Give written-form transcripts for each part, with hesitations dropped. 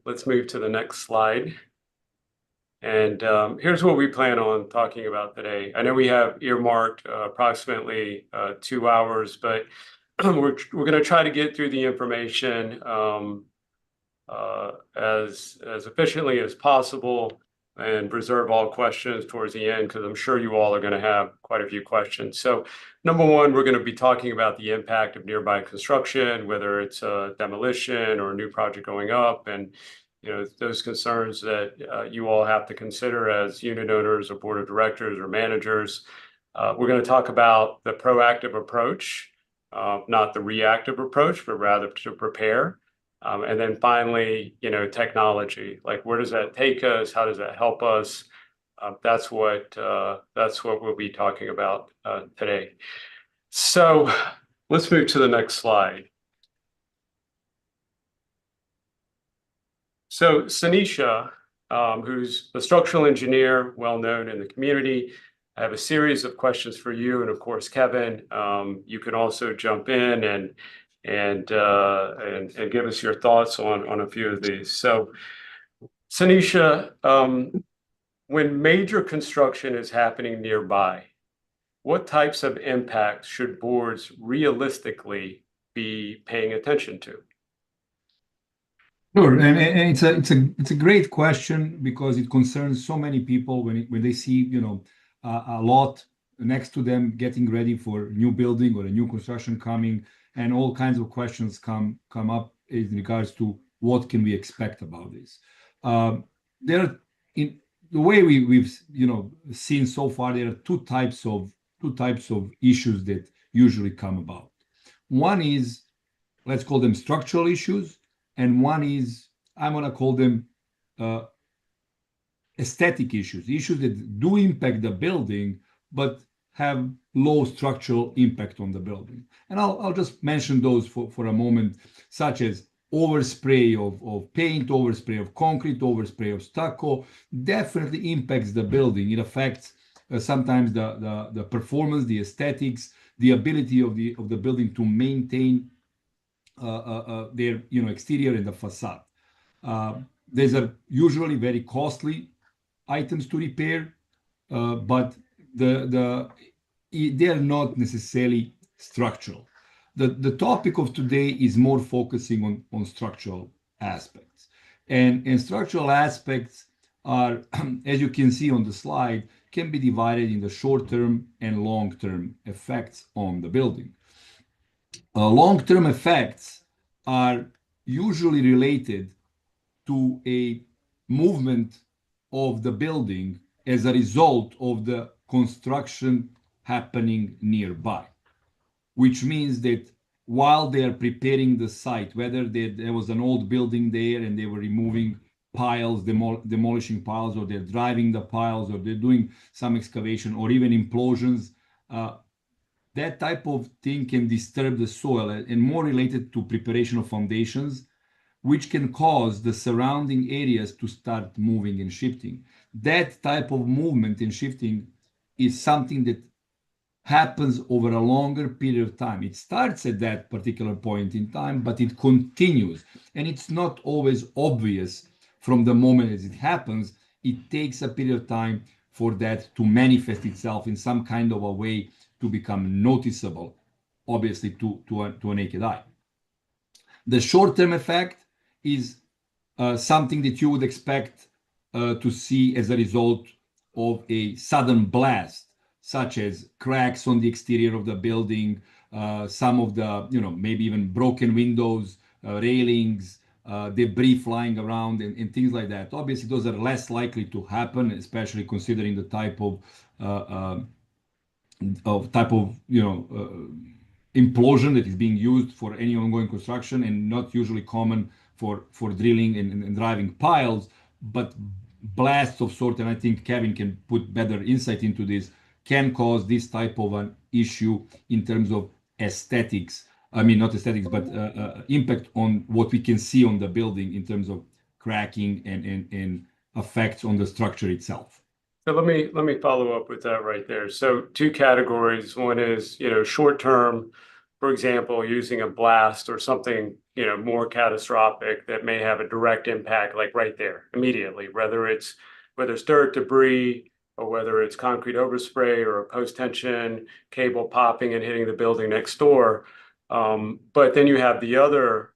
let's move to the next slide. And here's what we plan on talking about today. I know we have earmarked approximately 2 hours, but we're going to try to get through the information as efficiently as possible and reserve all questions towards the end, because I'm sure you all are going to have quite a few questions. So number one, we're going to be talking about the impact of nearby construction, whether it's a demolition or a new project going up, and those concerns that you all have to consider as unit owners or board of directors or managers. We're going to talk about the proactive approach, not the reactive approach, but rather to prepare. And then finally, technology, like where does that take us? How does that help us? That's what we'll be talking about today. So let's move to the next slide. So Sanisha, who's a structural engineer, well known in the community, I have a series of questions for you, and of course, Kevin, you can also jump in and give us your thoughts on a few of these. So, Sanisha, when major construction is happening nearby, what types of impacts should boards realistically be paying attention to? Sure, and it's a great question because it concerns so many people when they see a lot next to them getting ready for new building or a new construction coming, and all kinds of questions come up in regards to what can we expect about this. In the way we've seen so far, there are two types of issues that usually come about. One is, let's call them structural issues, and one is, I'm going to call them aesthetic issues that do impact the building, but have low structural impact on the building. And I'll just mention those for a moment, such as overspray of paint, overspray of concrete, overspray of stucco, definitely impacts the building. It affects sometimes the performance, the aesthetics, the ability of the building to maintain their exterior and the facade. These are usually very costly items to repair, but they are not necessarily structural. The topic of today is more focusing on structural aspects. And structural aspects are, as you can see on the slide, can be divided into short-term and long-term effects on the building. Long-term effects are usually related to a movement of the building as a result of the construction happening nearby, which means that while they are preparing the site, whether there was an old building there and they were removing piles, demolishing piles, or they're driving the piles, or they're doing some excavation, or even implosions, that type of thing can disturb the soil, and more related to preparation of foundations, which can cause the surrounding areas to start moving and shifting. That type of movement and shifting is something that happens over a longer period of time. It starts at that particular point in time, but it continues. And it's not always obvious from the moment as it happens. It takes a period of time for that to manifest itself in some kind of a way to become noticeable, obviously, to a naked eye. The short-term effect is something that you would expect to see as a result of a sudden blast, such as cracks on the exterior of the building, some of the, maybe even broken windows, railings, debris flying around, and things like that. Obviously, those are less likely to happen, especially considering the type of implosion that is being used for any ongoing construction, and not usually common for drilling and driving piles, but blasts of sort, and I think Kevin can put better insight into this, can cause this type of an issue in terms of aesthetics. I mean, not aesthetics, but impact on what we can see on the building in terms of cracking and effects on the structure itself. So let me follow up with that right there. So two categories. One is, short term, for example, using a blast or something, more catastrophic that may have a direct impact, like right there immediately, whether it's dirt, debris, or whether it's concrete overspray or a post-tension cable popping and hitting the building next door. But then you have the other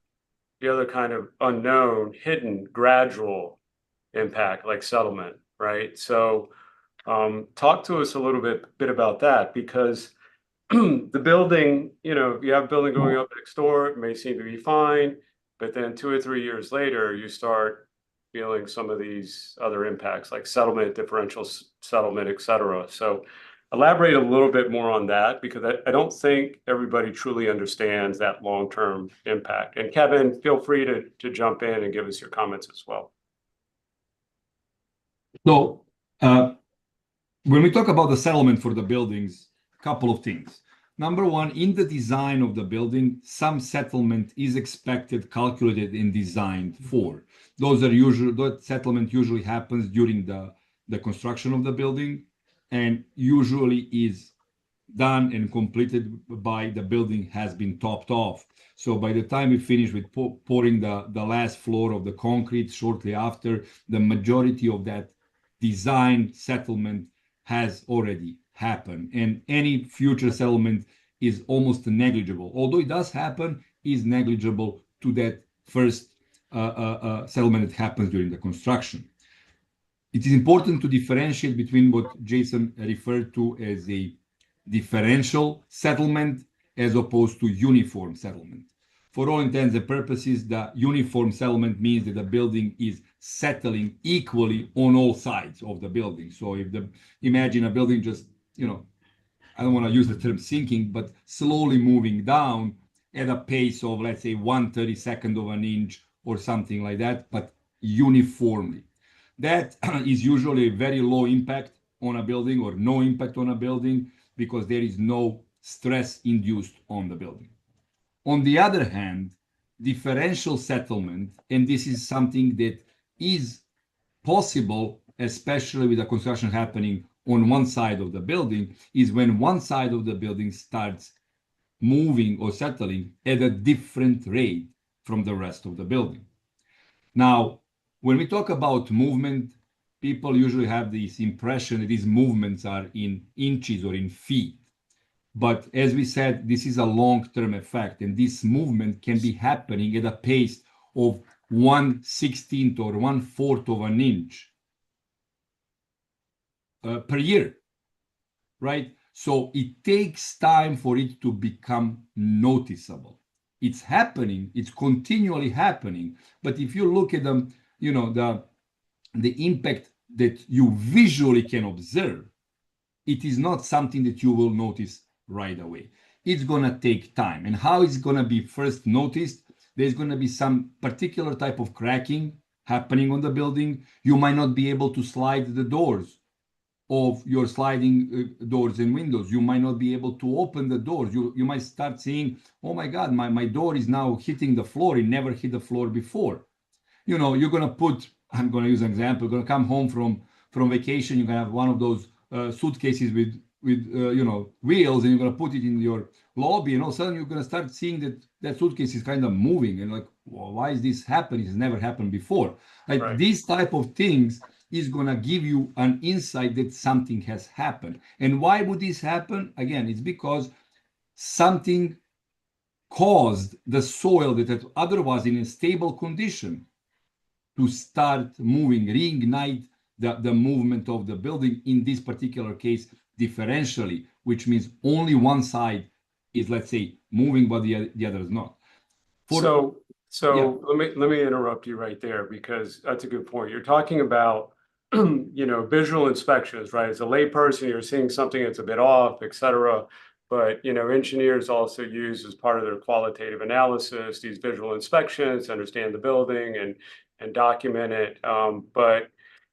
kind of unknown, hidden, gradual impact, like settlement, right? So talk to us a little bit about that, because the building, you have a building going up next door, it may seem to be fine, but then 2 or 3 years later, you start feeling some of these other impacts, like settlement, differential settlement, et cetera. So elaborate a little bit more on that, because I don't think everybody truly understands that long-term impact. And Kevin, feel free to jump in and give us your comments as well. So when we talk about the settlement for the buildings, a couple of things. Number one, in the design of the building, some settlement is expected, calculated, and designed for. That settlement usually happens during the construction of the building, and usually is done and completed by the building has been topped off. So by the time we finish with pouring the last floor of the concrete, shortly after, the majority of that design settlement has already happened, and any future settlement is almost negligible. Although it does happen, is negligible to that first settlement that happens during the construction. It is important to differentiate between what Jason referred to as a differential settlement as opposed to uniform settlement. For all intents and purposes, the uniform settlement means that the building is settling equally on all sides of the building. So imagine a building just, I don't want to use the term sinking, but slowly moving down at a pace of, let's say, 1/32 of an inch or something like that, but uniformly. That is usually a very low impact on a building, or no impact on a building, because there is no stress induced on the building. On the other hand, differential settlement, and this is something that is possible, especially with the construction happening on one side of the building, is when one side of the building starts moving or settling at a different rate from the rest of the building. Now, when we talk about movement, people usually have this impression that these movements are in inches or in feet. But as we said, this is a long-term effect, and this movement can be happening at a pace of 1/16 or 1/4 of an inch per year, right? So it takes time for it to become noticeable. It's happening, it's continually happening. But if you look at them, the impact that you visually can observe, it is not something that you will notice right away. It's going to take time. And how it's going to be first noticed, there's going to be some particular type of cracking happening on the building. You might not be able to slide the doors of your sliding doors and windows. You might not be able to open the doors. You might start seeing, oh my God, my door is now hitting the floor. It never hit the floor before. You're going to put, I'm going to use an example, you're going to come home from vacation, you're going to have one of those suitcases with wheels, and you're going to put it in your lobby, and all of a sudden you're going to start seeing that suitcase is kind of moving, and like, well, why is this happening? It's never happened before. Like, right. These type of things is going to give you an insight that something has happened. And why would this happen? Again, it's because something caused the soil that had otherwise in a stable condition to start moving, reignite the movement of the building, in this particular case, differentially, which means only one side is, let's say, moving, but the other is not. So yeah. Let me interrupt you right there, because that's a good point. You're talking about visual inspections, right? As a layperson, you're seeing something that's a bit off, et cetera. But engineers also use, as part of their qualitative analysis, these visual inspections to understand the building and document it. But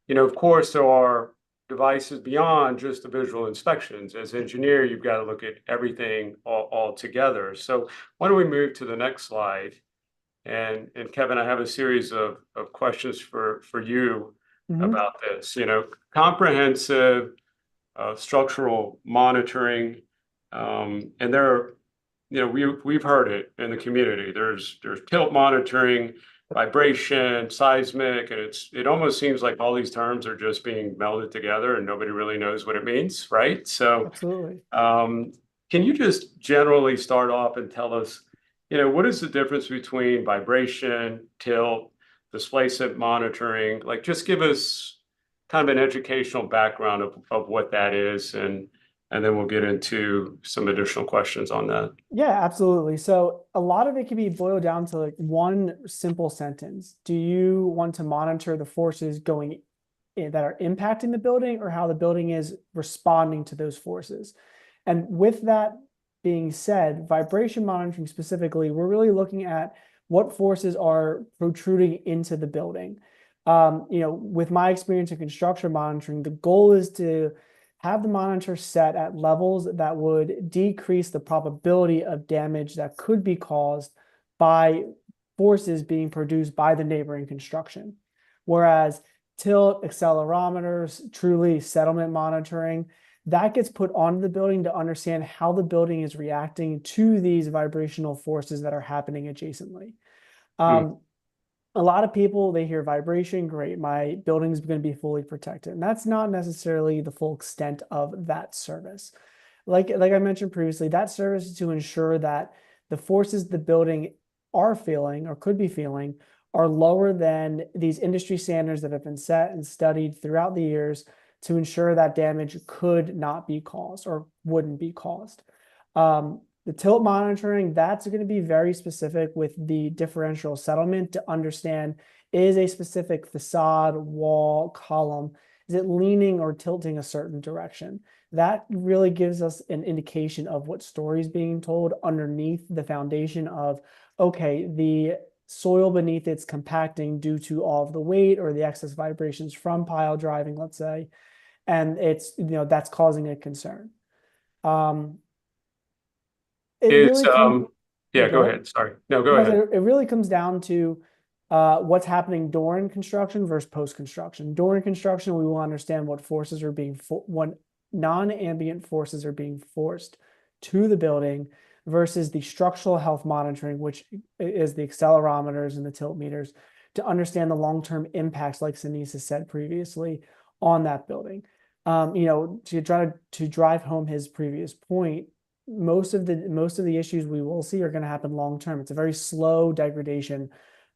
of course, there are devices beyond just the visual inspections. As an engineer, you've got to look at everything all together. So why don't we move to the next slide? And Kevin, I have a series of questions for you about this. Comprehensive structural monitoring, and there are we've heard it in the community. There's tilt monitoring, vibration, seismic, and it almost seems like all these terms are just being melded together and nobody really knows what it means, right? So, Absolutely. can you just generally start off and tell us, what is the difference between vibration, tilt, displacement monitoring? Like, just give us kind of an educational background of what that is, and then we'll get into some additional questions on that. Yeah, absolutely. So a lot of it can be boiled down to like one simple sentence. Do you want to monitor the forces going in that are impacting the building, or how the building is responding to those forces? And with that being said, vibration monitoring specifically, we're really looking at what forces are protruding into the building. With my experience in construction monitoring, the goal is to have the monitor set at levels that would decrease the probability of damage that could be caused by forces being produced by the neighboring construction. Whereas tilt, accelerometers, truly settlement monitoring, that gets put onto the building to understand how the building is reacting to these vibrational forces that are happening adjacently. A lot of people, they hear vibration, great, my building's going to be fully protected. And that's not necessarily the full extent of that service. Like I mentioned previously, that service is to ensure that the forces the building are feeling or could be feeling are lower than these industry standards that have been set and studied throughout the years to ensure that damage could not be caused or wouldn't be caused. The tilt monitoring, that's going to be very specific with the differential settlement to understand, is a specific facade, wall, column, is it leaning or tilting a certain direction? That really gives us an indication of what story is being told underneath the foundation of, okay, the soil beneath it's compacting due to all of the weight or the excess vibrations from pile driving, let's say, and it's, that's causing a concern. It It's really yeah, go go ahead. ahead. Sorry. No, go ahead. It really comes down to what's happening during construction versus post-construction. During construction, we will understand what forces are what non-ambient forces are being forced to the building versus the structural health monitoring, which is the accelerometers and the tilt meters, to understand the long-term impacts, like Sinise has said previously, on that building. To try to drive home his previous point, most of the issues we will see are going to happen long term. It's a very slow degradation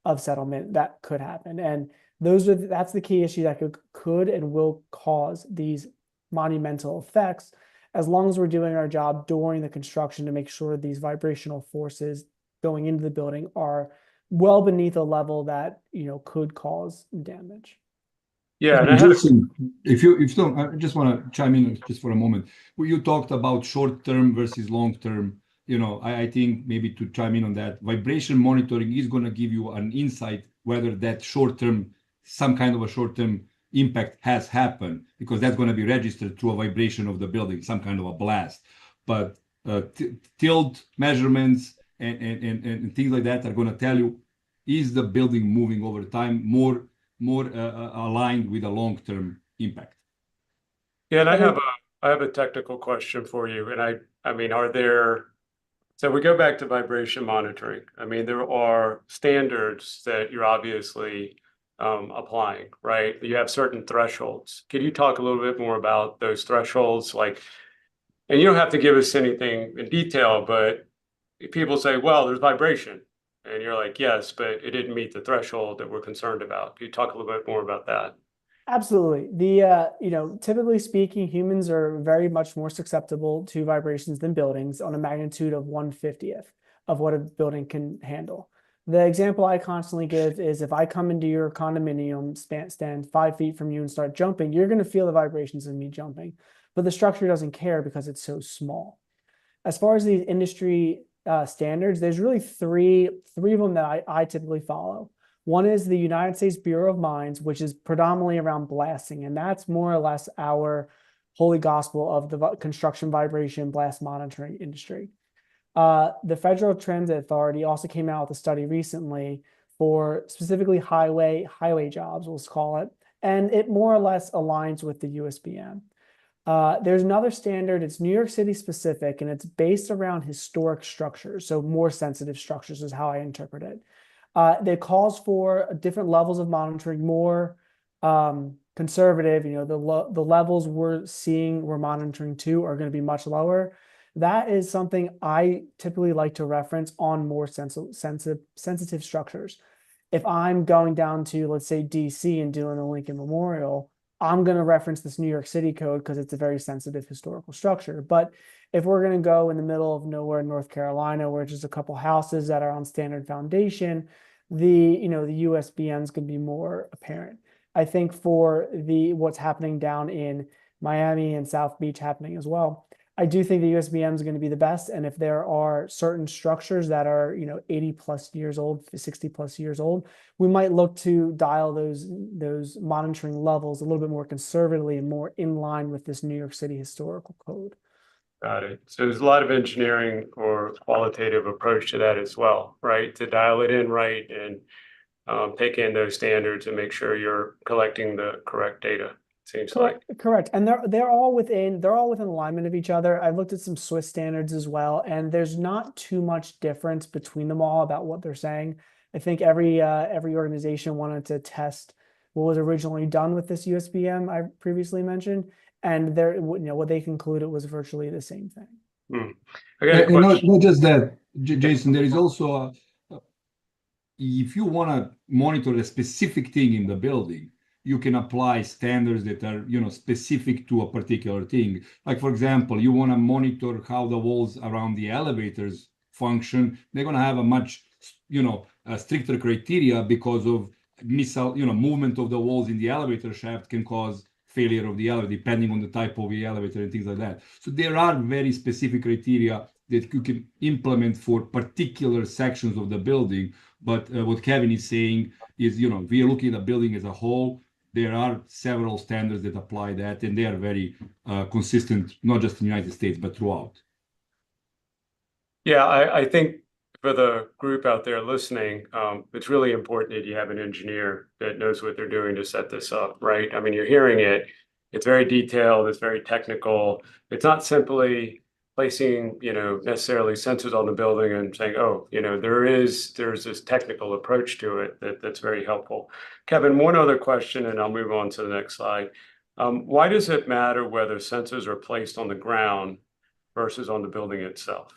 of settlement that could happen, and that's the key issue that could and will cause these monumental effects, as long as we're doing our job during the construction to make sure these vibrational forces going into the building are well beneath a level that could cause damage. Yeah, and I had Jason, if you don't, I just want to chime in just for a moment. Well, you talked about short term versus long term. I think maybe to chime in on that, vibration monitoring is going to give you an insight whether that short term, some kind of a short term impact has happened, because that's going to be registered through a vibration of the building, some kind of a blast. But tilt measurements and things like that are going to tell you, is the building moving over time more aligned with a long-term impact. Yeah, and I have a technical question for you. And I mean, so we go back to vibration monitoring. I mean, there are standards that you're obviously applying, right? You have certain thresholds. Can you talk a little bit more about those thresholds? And you don't have to give us anything in detail, but people say, well, there's vibration. And you're like, yes, but it didn't meet the threshold that we're concerned about. Can you talk a little bit more about that? Absolutely. Typically speaking, humans are very much more susceptible to vibrations than buildings, on a magnitude of 1/50th of what a building can handle. The example I constantly give is, if I come into your condominium, stand 5 feet from you and start jumping, you're going to feel the vibrations of me jumping, but the structure doesn't care because it's so small. As far as these industry standards, there's really three of them that I typically follow. One is the United States Bureau of Mines, which is predominantly around blasting, and that's more or less our holy gospel of the construction vibration blast monitoring industry. The Federal Transit Authority also came out with a study recently for specifically highway jobs, let's call it, and it more or less aligns with the USBM. There's another standard, it's New York City specific, and it's based around historic structures, so more sensitive structures is how I interpret it. That calls for different levels of monitoring, more conservative, the levels we're monitoring to are going to be much lower. That is something I typically like to reference on more sensitive structures. If I'm going down to, let's say, DC and doing the Lincoln Memorial, I'm going to reference this New York City code because it's a very sensitive historical structure. But if we're going to go in the middle of nowhere in North Carolina, where it's just a couple houses that are on standard foundation, the USBN is going to be more apparent. I think for what's happening down in Miami and South Beach happening as well, I do think the USBM is going to be the best. And if there are certain structures that are, 80 plus years old, 60 plus years old, we might look to dial those monitoring levels a little bit more conservatively and more in line with this New York City historical code. Got it. So there's a lot of engineering or qualitative approach to that as well, right? To dial it in right and take in those standards and make sure you're collecting the correct data. Seems like. Correct. And they're all within alignment of each other. I've looked at some Swiss standards as well, and there's not too much difference between them all about what they're saying. I think every organization wanted to test what was originally done with this USBM I previously mentioned, and what they concluded was virtually the same thing. I got a question. Not just that, Jason, there is also if you want to monitor a specific thing in the building, you can apply standards that are, specific to a particular thing. Like, for example, you want to monitor how the walls around the elevators function. They're going to have a much, stricter criteria because of movement of the walls in the elevator shaft can cause failure of the elevator, depending on the type of the elevator and things like that. So there are very specific criteria that you can implement for particular sections of the building. But what Kevin is saying is, we are looking at the building as a whole. There are several standards that apply that, and they are very consistent, not just in the United States, but throughout. Yeah, I think for the group out there listening, it's really important that you have an engineer that knows what they're doing to set this up, right? I mean, you're hearing it. It's very detailed. It's very technical. It's not simply placing, necessarily sensors on the building and saying, oh, there's this technical approach to it that's very helpful. Kevin, one other question, and I'll move on to the next slide. Why does it matter whether sensors are placed on the ground versus on the building itself?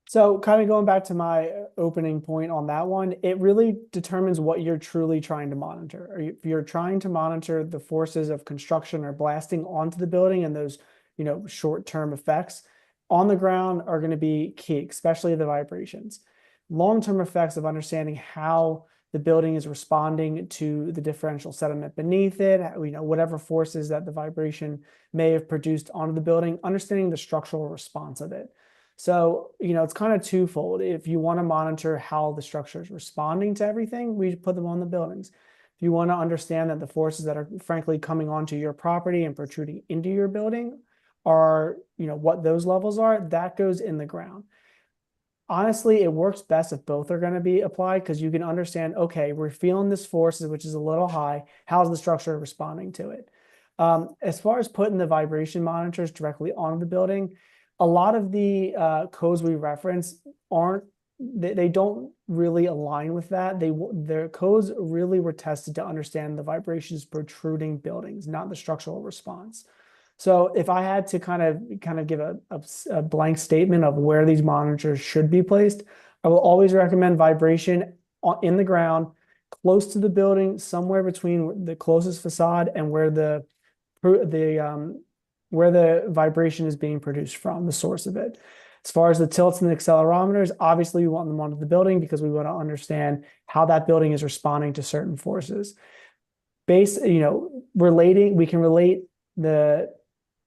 So kind of going back to my opening point on that one, it really determines what you're truly trying to monitor. If you're trying to monitor the forces of construction or blasting onto the building and those, short-term effects, on the ground are going to be key, especially the vibrations. Long-term effects of understanding how the building is responding to the differential sediment beneath it, whatever forces that the vibration may have produced onto the building, understanding the structural response of it. So, it's kind of twofold. If you want to monitor how the structure is responding to everything, we put them on the buildings. If you want to understand that the forces that are frankly coming onto your property and protruding into your building are, what those levels are, that goes in the ground. Honestly, it works best if both are going to be applied because you can understand, okay, we're feeling this force, which is a little high. How's the structure responding to it? As far as putting the vibration monitors directly on the building, a lot of the codes we reference they don't really align with that. Their codes really were tested to understand the vibrations protruding buildings, not the structural response. So if I had to kind of give a blank statement of where these monitors should be placed, I will always recommend vibration in the ground, close to the building, somewhere between the closest facade and where the vibration is being produced from, the source of it. As far as the tilts and the accelerometers, obviously we want them onto the building because we want to understand how that building is responding to certain forces. We can relate the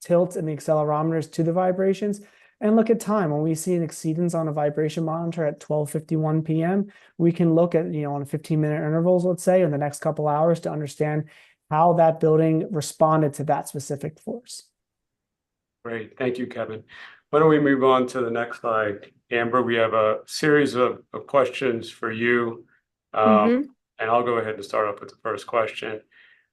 tilts and the accelerometers to the vibrations and look at time. When we see an exceedance on a vibration monitor at 12:51 p.m., we can look at, on a 15-minute intervals, let's say, in the next couple hours to understand how that building responded to that specific force. Great. Thank you, Kevin. Why don't we move on to the next slide? Amber, we have a series of questions for you. And I'll go ahead and start off with the first question.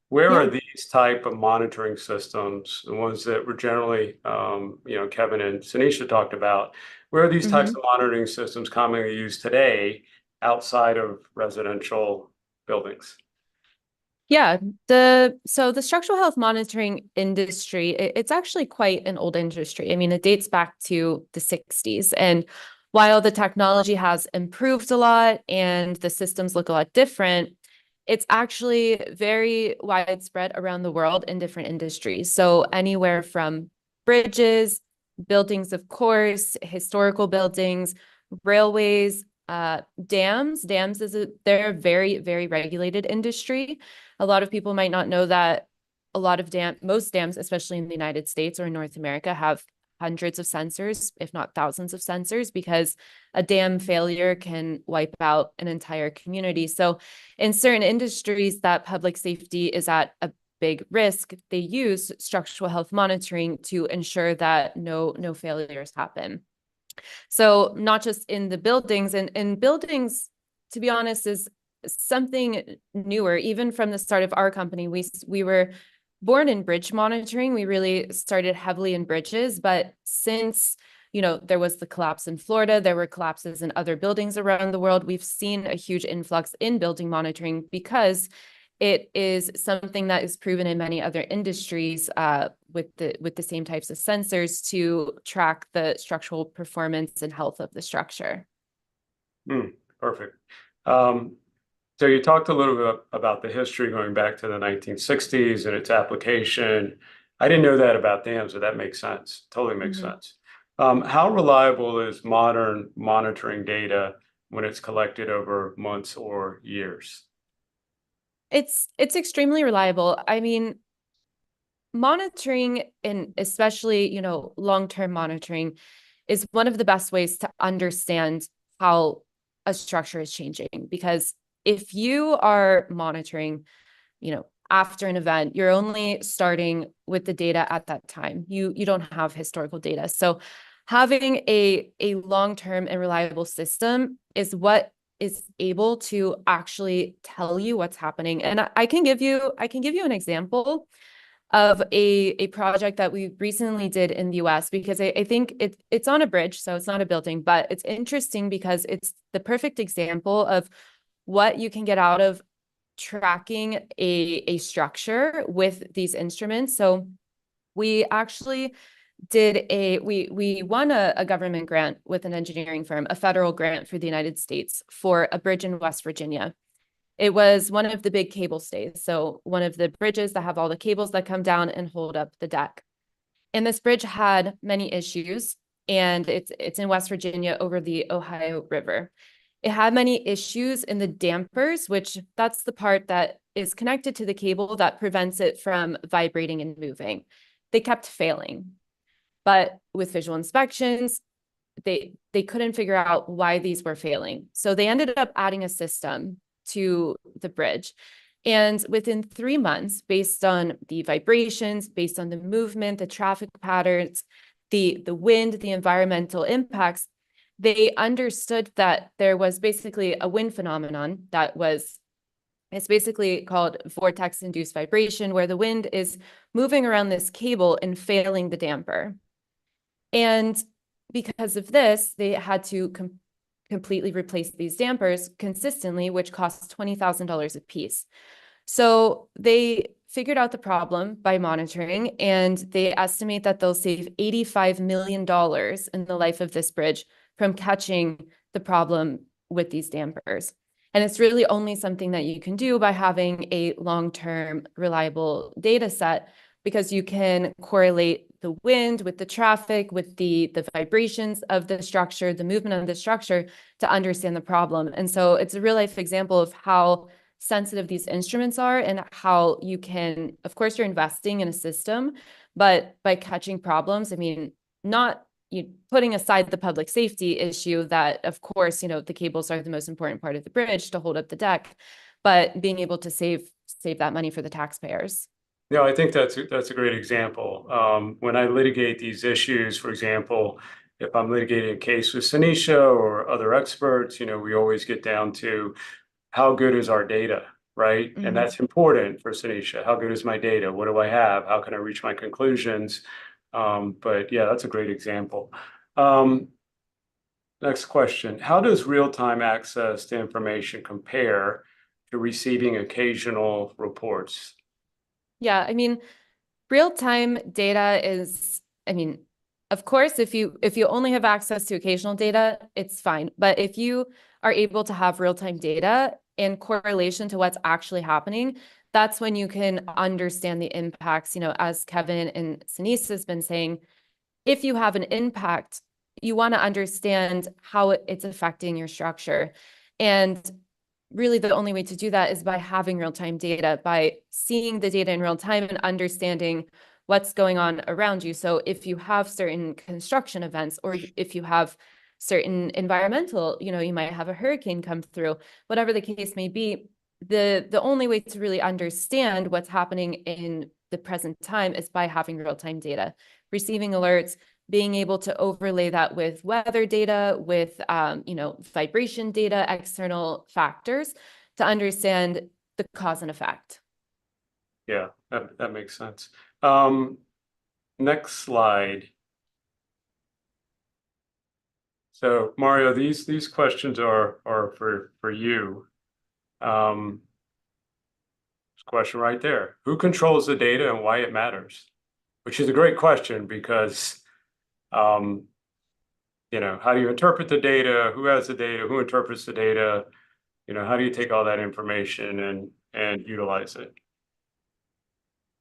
Where are these these type of monitoring systems, the ones that were generally, Kevin and Sanisha talked about, where are these types of monitoring systems commonly used today outside of residential buildings? Yeah, so the structural health monitoring industry, it's actually quite an old industry. I mean, it dates back to the 60s. And while the technology has improved a lot and the systems look a lot different, it's actually very widespread around the world in different industries. So anywhere from bridges, buildings, of course, historical buildings, railways, dams. They're a very, very regulated industry. A lot of people might not know that most dams, especially in the United States or in North America, have hundreds of sensors, if not thousands of sensors, because a dam failure can wipe out an entire community. So in certain industries that public safety is at a big risk, they use structural health monitoring to ensure that no failures happen. So not just in the buildings, and buildings, to be honest, is something newer. Even from the start of our company, we were born in bridge monitoring. We really started heavily in bridges, but since there was the collapse in Florida, there were collapses in other buildings around the world, we've seen a huge influx in building monitoring because it is something that is proven in many other industries with the same types of sensors to track the structural performance and health of the structure. Perfect. So you talked a little bit about the history going back to the 1960s and its application. I didn't know that about dams, so that makes sense. Totally makes sense. How reliable is modern monitoring data when it's collected over months or years? It's extremely reliable. I mean, monitoring, and especially, long-term monitoring, is one of the best ways to understand how a structure is changing. Because if you are monitoring, after an event, you're only starting with the data at that time. You don't have historical data. So having a long-term and reliable system is what is able to actually tell you what's happening. And I can give you an example of a project that we recently did in the US, because I think it's on a bridge, so it's not a building, but it's interesting because it's the perfect example of what you can get out of tracking a structure with these instruments. So we actually we won a government grant with an engineering firm, a federal grant for the United States for a bridge in West Virginia. It was one of the big cable stays. So one of the bridges that have all the cables that come down and hold up the deck. And this bridge had many issues, and it's in West Virginia over the Ohio River. It had many issues in the dampers, which that's the part that is connected to the cable that prevents it from vibrating and moving. They kept failing. But with visual inspections, they couldn't figure out why these were failing. So they ended up adding a system to the bridge. And within 3 months, based on the vibrations, based on the movement, the traffic patterns, the wind, the environmental impacts, they understood that there was basically a wind phenomenon it's basically called vortex-induced vibration, where the wind is moving around this cable and failing the damper. And because of this, they had to completely replace these dampers consistently, which costs $20,000 a piece. So they figured out the problem by monitoring, and they estimate that they'll save $85 million in the life of this bridge from catching the problem with these dampers. And it's really only something that you can do by having a long-term reliable data set, because you can correlate the wind with the traffic, with the vibrations of the structure, the movement of the structure, to understand the problem. And so it's a real life example of how sensitive these instruments are, and how you can, of course, you're investing in a system, but by catching problems, I mean, not putting aside the public safety issue that, of course, the cables are the most important part of the bridge to hold up the deck, but being able to save that money for the taxpayers. Yeah, I think that's a great example. When I litigate these issues, for example, if I'm litigating a case with Sanisha or other experts, we always get down to how good is our data, right? And that's important for Sanisha. How good is my data? What do I have? How can I reach my conclusions? But yeah, that's a great example. Next question. How does real-time access to information compare to receiving occasional reports? Yeah, I mean, real-time data is, I mean, of course, if you only have access to occasional data, it's fine. But if you are able to have real-time data in correlation to what's actually happening, that's when you can understand the impacts, as Kevin and Sinise has been saying. If you have an impact, you want to understand how it's affecting your structure. And really the only way to do that is by having real-time data, by seeing the data in real time and understanding what's going on around you. So if you have certain construction events, or if you have certain environmental, you might have a hurricane come through, whatever the case may be, the only way to really understand what's happening in the present time is by having real-time data, receiving alerts, being able to overlay that with weather data, with vibration data, external factors to understand the cause and effect. Yeah, that makes sense. Next slide. So Mario, these questions are for you. This question right there. Who controls the data and why it matters? Which is a great question because how do you interpret the data? Who has the data? Who interprets the data? How do you take all that information and utilize it?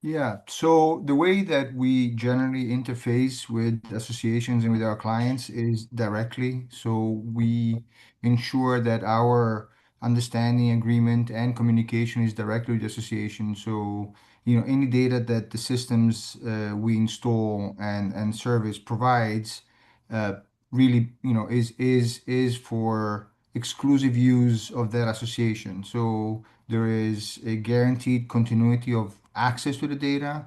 Yeah, so the way that we generally interface with associations and with our clients is directly. So we ensure that our understanding, agreement, and communication is directly with the association. So, any data that the systems we install and service provides really, is for exclusive use of that association. So there is a guaranteed continuity of access to the data.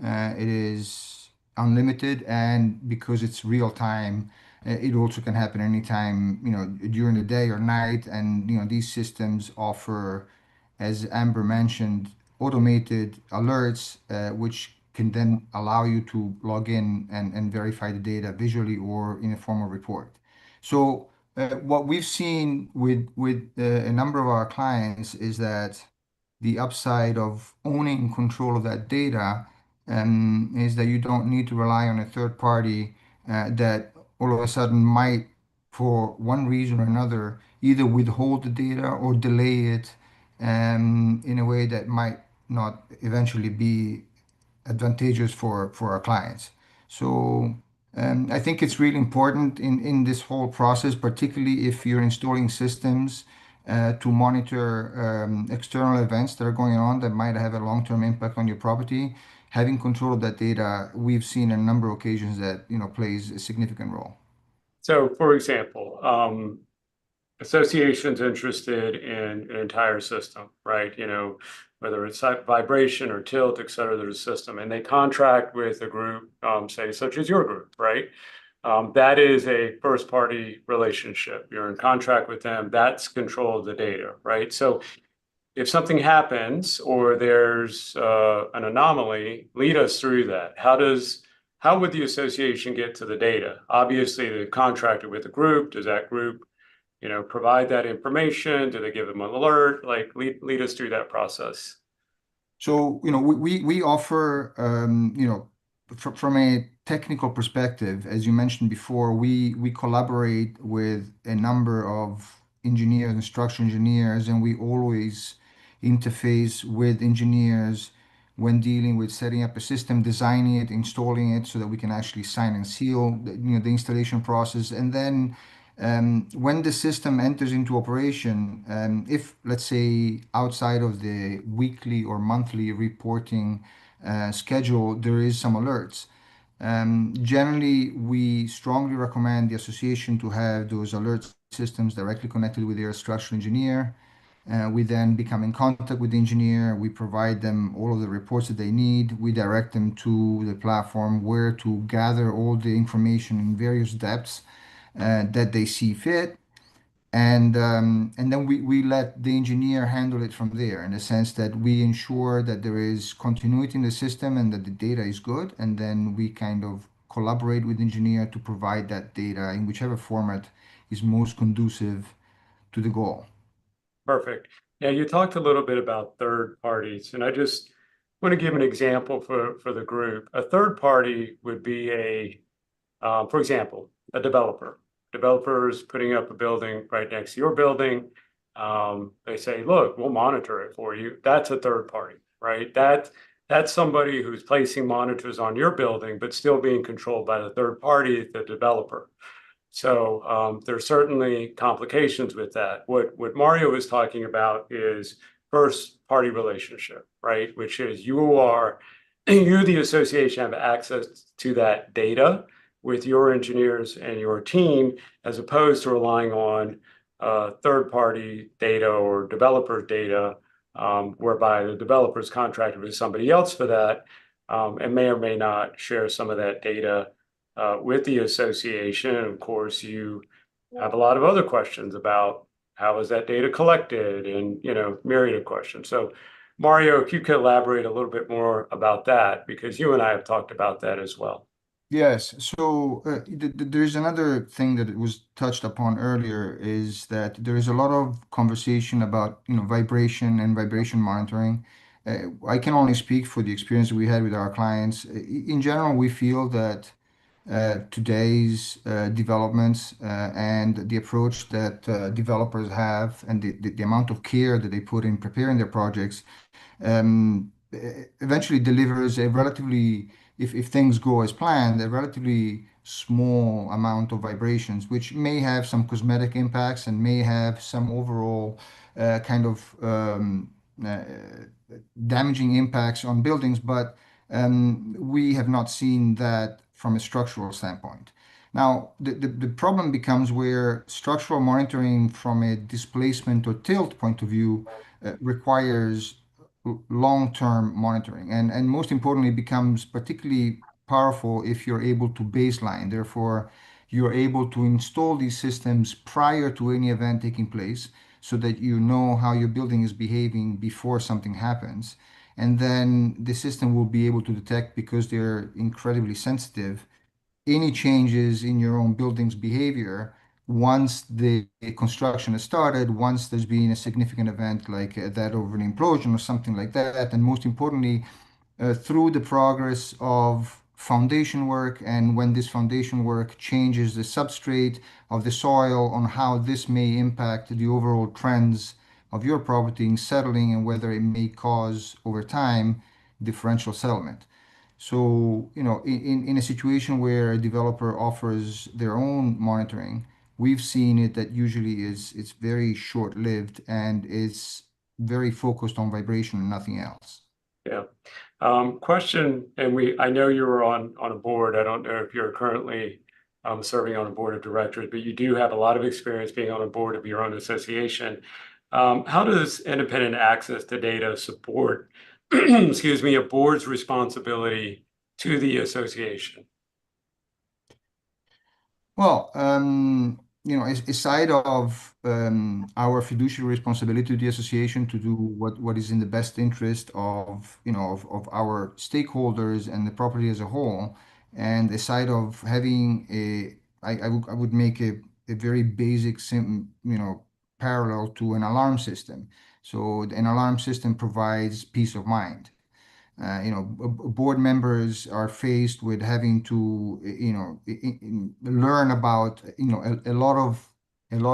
It is unlimited, and because it's real time, it also can happen anytime, during the day or night. And these systems offer, as Amber mentioned, automated alerts, which can then allow you to log in and verify the data visually or in a form of report. So what we've seen with a number of our clients is that the upside of owning control of that data is that you don't need to rely on a third party that all of a sudden might, for one reason or another, either withhold the data or delay it in a way that might not eventually be advantageous for our clients. So I think it's really important in this whole process, particularly if you're installing systems to monitor external events that are going on that might have a long-term impact on your property. Having control of that data, we've seen a number of occasions that plays a significant role. So, for example, associations interested in an entire system, right? Whether it's vibration or tilt, et cetera, there's a system, and they contract with a group, say, such as your group, right? That is a first-party relationship. You're in contract with them. That's control of the data, right? So if something happens or there's an anomaly, lead us through that. How would the association get to the data? Obviously, they contracted with a group. Does that group, provide that information? Do they give them an alert? Like, lead us through that process. So, we offer, from a technical perspective, as you mentioned before, we collaborate with a number of engineers and structural engineers, and we always interface with engineers when dealing with setting up a system, designing it, installing it, so that we can actually sign and seal the installation process. And then when the system enters into operation, if, let's say, outside of the weekly or monthly reporting schedule, there is some alerts. Generally, we strongly recommend the association to have those alert systems directly connected with their structural engineer. We then become in contact with the engineer. We provide them all of the reports that they need. We direct them to the platform where to gather all the information in various depths that they see fit. And then we let the engineer handle it from there, in the sense that we ensure that there is continuity in the system and that the data is good, and then we kind of collaborate with the engineer to provide that data in whichever format is most conducive to the goal. Perfect. Yeah, you talked a little bit about third parties, and I just want to give an example for the group. A third party would be for example, a developer. Developers putting up a building right next to your building. They say, look, we'll monitor it for you. That's a third party, right? That's somebody who's placing monitors on your building, but still being controlled by the third party, the developer. So there's certainly complications with that. What Mario was talking about is first party relationship, right? Which is you, the association, have access to that data with your engineers and your team, as opposed to relying on third party data or developer data, whereby the developer's contracted with somebody else for that, and may or may not share some of that data with the association. And of course, you have a lot of other questions about how is that data collected, and myriad of questions. So Mario, if you could elaborate a little bit more about that, because you and I have talked about that as well. Yes. So there's another thing that was touched upon earlier, is that there is a lot of conversation about, vibration and vibration monitoring. I can only speak for the experience we had with our clients. In general, we feel that today's developments and the approach that developers have, and the amount of care that they put in preparing their projects, eventually delivers a relatively, if things go as planned, a relatively small amount of vibrations, which may have some cosmetic impacts and may have some overall kind of damaging impacts on buildings, but we have not seen that from a structural standpoint. Now, the problem becomes where structural monitoring from a displacement or tilt point of view requires long-term monitoring, and most importantly, becomes particularly powerful if you're able to baseline. Therefore, you're able to install these systems prior to any event taking place, so that you know how your building is behaving before something happens. And then the system will be able to detect, because they're incredibly sensitive, any changes in your own building's behavior once the construction has started, once there's been a significant event like that of an implosion or something like that. And most importantly, through the progress of foundation work, and when this foundation work changes the substrate of the soil, on how this may impact the overall trends of your property in settling, and whether it may cause over time differential settlement. So, in a situation where a developer offers their own monitoring, we've seen it that usually it's very short-lived, and it's very focused on vibration and nothing else. Yeah. Question, and I know you were on a board. I don't know if you're currently serving on a board of directors, but you do have a lot of experience being on a board of your own association. How does independent access to data support, excuse me, a board's responsibility to the association? Well, aside of our fiduciary responsibility to the association to do what is in the best interest of our stakeholders and the property as a whole, and aside of having I would make a very basic, parallel to an alarm system. So an alarm system provides peace of mind. Board members are faced with having to, learn about, a lot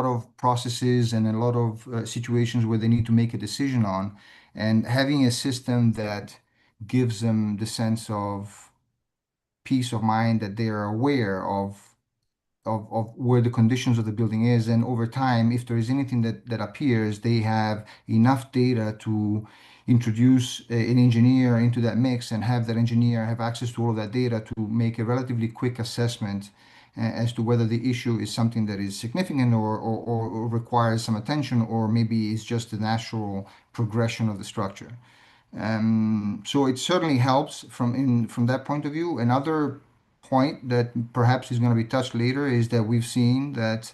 of processes and a lot of situations where they need to make a decision on, and having a system that gives them the sense of peace of mind, that they are aware of where the conditions of the building is, and over time, if there is anything that appears, they have enough data to introduce an engineer into that mix, and have that engineer have access to all of that data to make a relatively quick assessment as to whether the issue is something that is significant, or requires some attention, or maybe is just the natural progression of the structure. So it certainly helps from that point of view. Another point that perhaps is going to be touched later is that we've seen that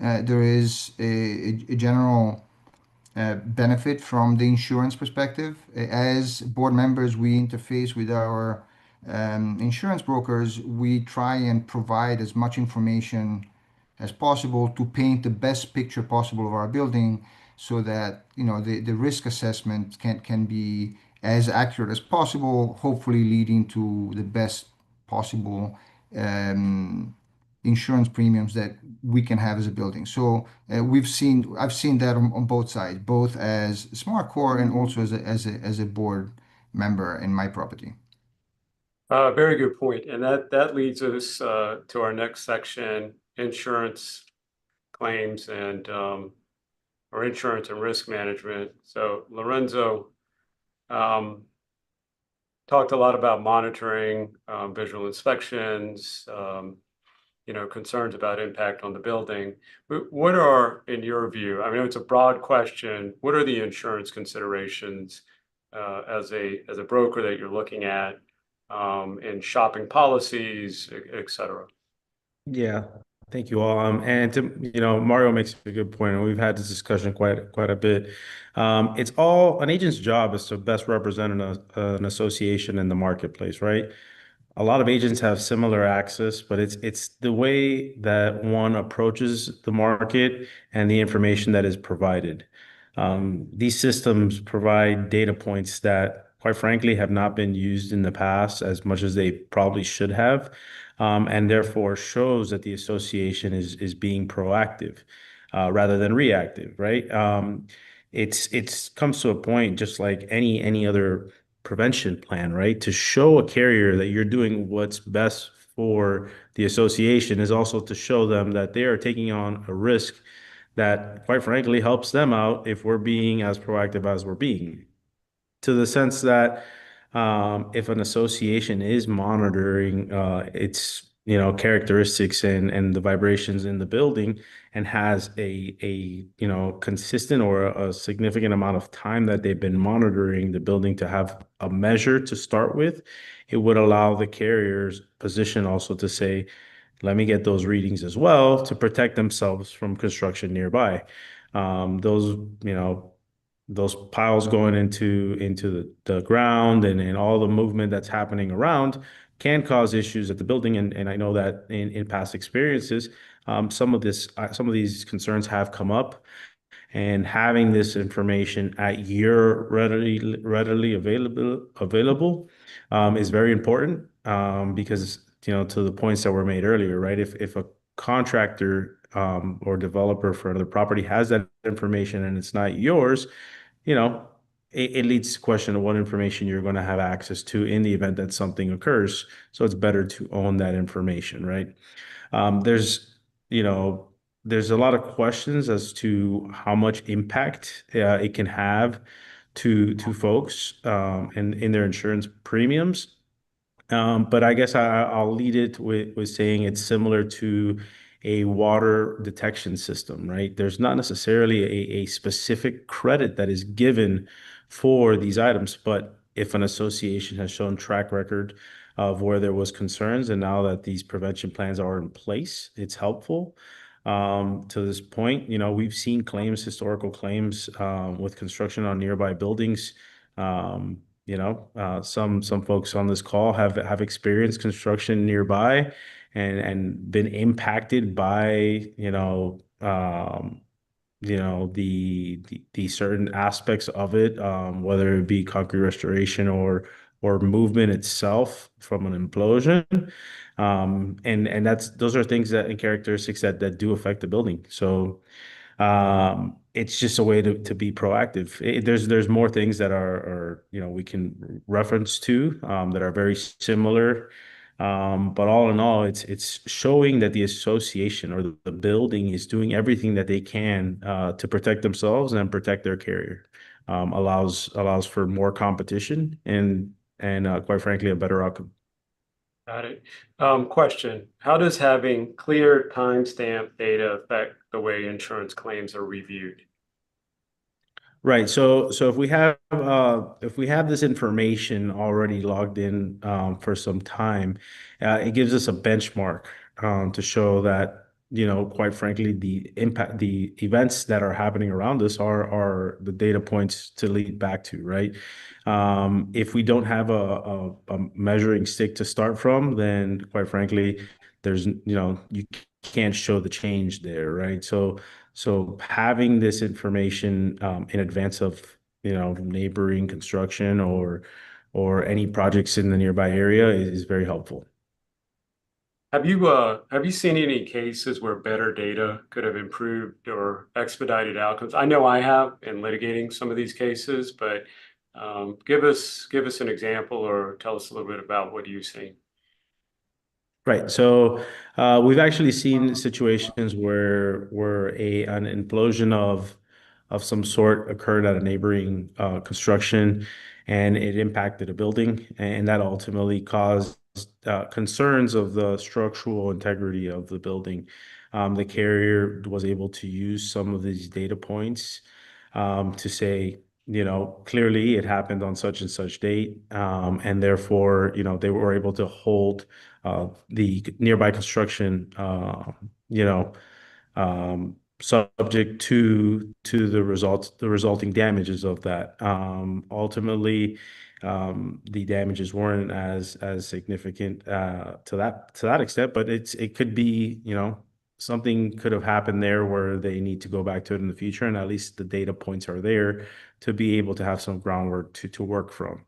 there is a general benefit from the insurance perspective. As board members, we interface with our insurance brokers. We try and provide as much information as possible to paint the best picture possible of our building so that the risk assessment can be as accurate as possible, hopefully leading to the best possible insurance premiums that we can have as a building. So I've seen that on both sides, both as SmartCore and also as a board member in my property. Very good point. And that leads us to our next section, insurance claims and or insurance and risk management. So Lorenzo talked a lot about monitoring, visual inspections, concerns about impact on the building. What are, in your view, I mean, it's a broad question, what are the insurance considerations as a broker that you're looking at in shopping policies, et cetera? Yeah, thank you all. And Mario makes a good point, and we've had this discussion quite a bit. It's all an agent's job is to best represent an association in the marketplace, right? A lot of agents have similar access, but it's the way that one approaches the market and the information that is provided. These systems provide data points that, quite frankly, have not been used in the past as much as they probably should have, and therefore shows that the association is being proactive rather than reactive, right? It's comes to a point just like any other prevention plan, right? To show a carrier that you're doing what's best for the association is also to show them that they are taking on a risk that, quite frankly, helps them out if we're being as proactive as we're being. To the sense that if an association is monitoring its characteristics and the vibrations in the building and has a consistent or a significant amount of time that they've been monitoring the building to have a measure to start with, it would allow the carrier's position also to say, let me get those readings as well to protect themselves from construction nearby. Those piles going into the ground and all the movement that's happening around can cause issues at the building. And I know that in past experiences, some of these concerns have come up, and having this information at your readily available is very important, because to the points that were made earlier, right? If a contractor or developer for another property has that information and it's not yours, it leads to question of what information you're going to have access to in the event that something occurs. So it's better to own that information, right? There's a lot of questions as to how much impact it can have to folks in their insurance premiums. But I guess I'll lead it with saying it's similar to a water detection system, right? There's not necessarily a specific credit that is given for these items, but if an association has shown track record of where there was concerns, and now that these prevention plans are in place, it's helpful. To this point, we've seen historical claims with construction on nearby buildings. Some folks on this call have experienced construction nearby and been impacted by the certain aspects of it, whether it be concrete restoration or movement itself from an implosion. And those are things and characteristics that do affect the building. So it's just a way to be proactive. There's more things that are we can reference to that are very similar. But all in all, it's showing that the association or the building is doing everything that they can to protect themselves and protect their carrier. Allows for more competition and quite frankly, a better outcome. Got it. Question: how does having clear timestamp data affect the way insurance claims are reviewed? Right. So if we have this information already logged in for some time, it gives us a benchmark to show that quite frankly, the impact, the events that are happening around us are the data points to lead back to, right? If we don't have a measuring stick to start from, then quite frankly, there's, you can't show the change there, right? So having this information in advance of, neighboring construction or any projects in the nearby area is very helpful. Have you seen any cases where better data could have improved or expedited outcomes? I know I have in litigating some of these cases, but give us an example or tell us a little bit about what you've seen. Right. So we've actually seen situations where an implosion of some sort occurred at a neighboring construction, and it impacted a building, and that ultimately caused concerns of the structural integrity of the building. The carrier was able to use some of these data points to say, clearly it happened on such and such date, and therefore, they were able to hold the nearby construction, subject to the resulting damages of that. Ultimately, the damages weren't as significant to that extent, but it could be, something could have happened there where they need to go back to it in the future, and at least the data points are there to be able to have some groundwork to work from.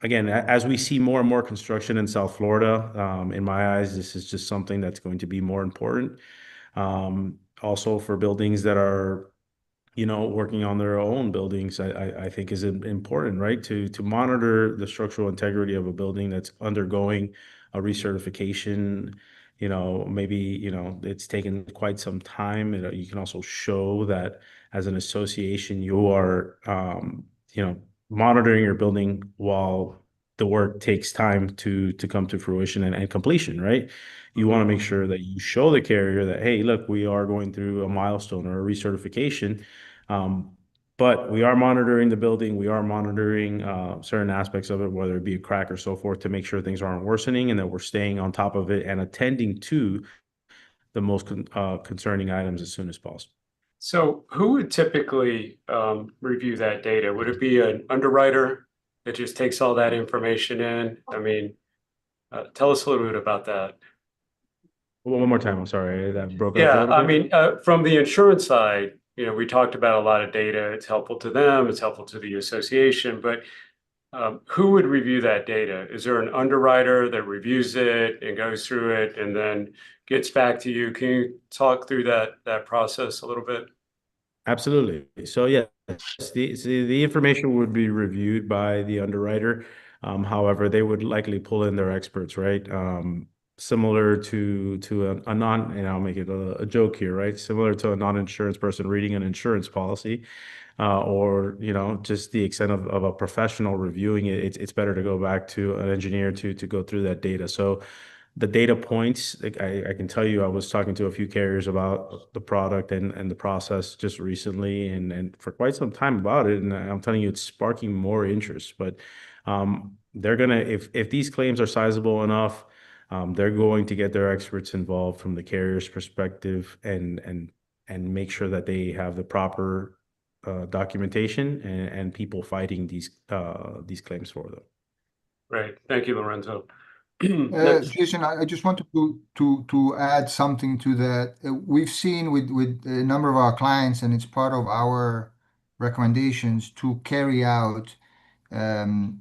Again, as we see more and more construction in South Florida, in my eyes, this is just something that's going to be more important. Also for buildings that are, working on their own buildings, I think is important, right? To monitor the structural integrity of a building that's undergoing a recertification. Maybe, it's taken quite some time. You can also show that as an association, you are, monitoring your building while the work takes time to come to fruition and completion, right? You want to make sure that you show the carrier that, hey, look, we are going through a milestone or a recertification, but we are monitoring the building. We are monitoring certain aspects of it, whether it be a crack or so forth, to make sure things aren't worsening and that we're staying on top of it and attending to the most concerning items as soon as possible. So who would typically review that data? Would it be an underwriter that just takes all that information in? I mean, tell us a little bit about that. One more time. I'm sorry, that broke up a Yeah, little I bit. mean, from the insurance side, we talked about a lot of data. It's helpful to them, it's helpful to the association, but who would review that data? Is there an underwriter that reviews it and goes through it and then gets back to you? Can you talk through that process a little bit? Absolutely. So yeah, the information would be reviewed by the underwriter. However, they would likely pull in their experts, right? Similar to a non, and I'll make it a joke here, right? Similar to a non-insurance person reading an insurance policy, or just the extent of a professional reviewing it. It's better to go back to an engineer to go through that data. So the data points, like I can tell you, I was talking to a few carriers about the product and the process just recently and for quite some time about it. And I'm telling you, it's sparking more interest. But they're gonna, if these claims are sizable enough, they're going to get their experts involved from the carrier's perspective and make sure that they have the proper documentation and people fighting these claims for them. Right. Thank you, Lorenzo. Next. Jason, I just wanted to add something to that. We've seen with a number of our clients, and it's part of our recommendations to carry out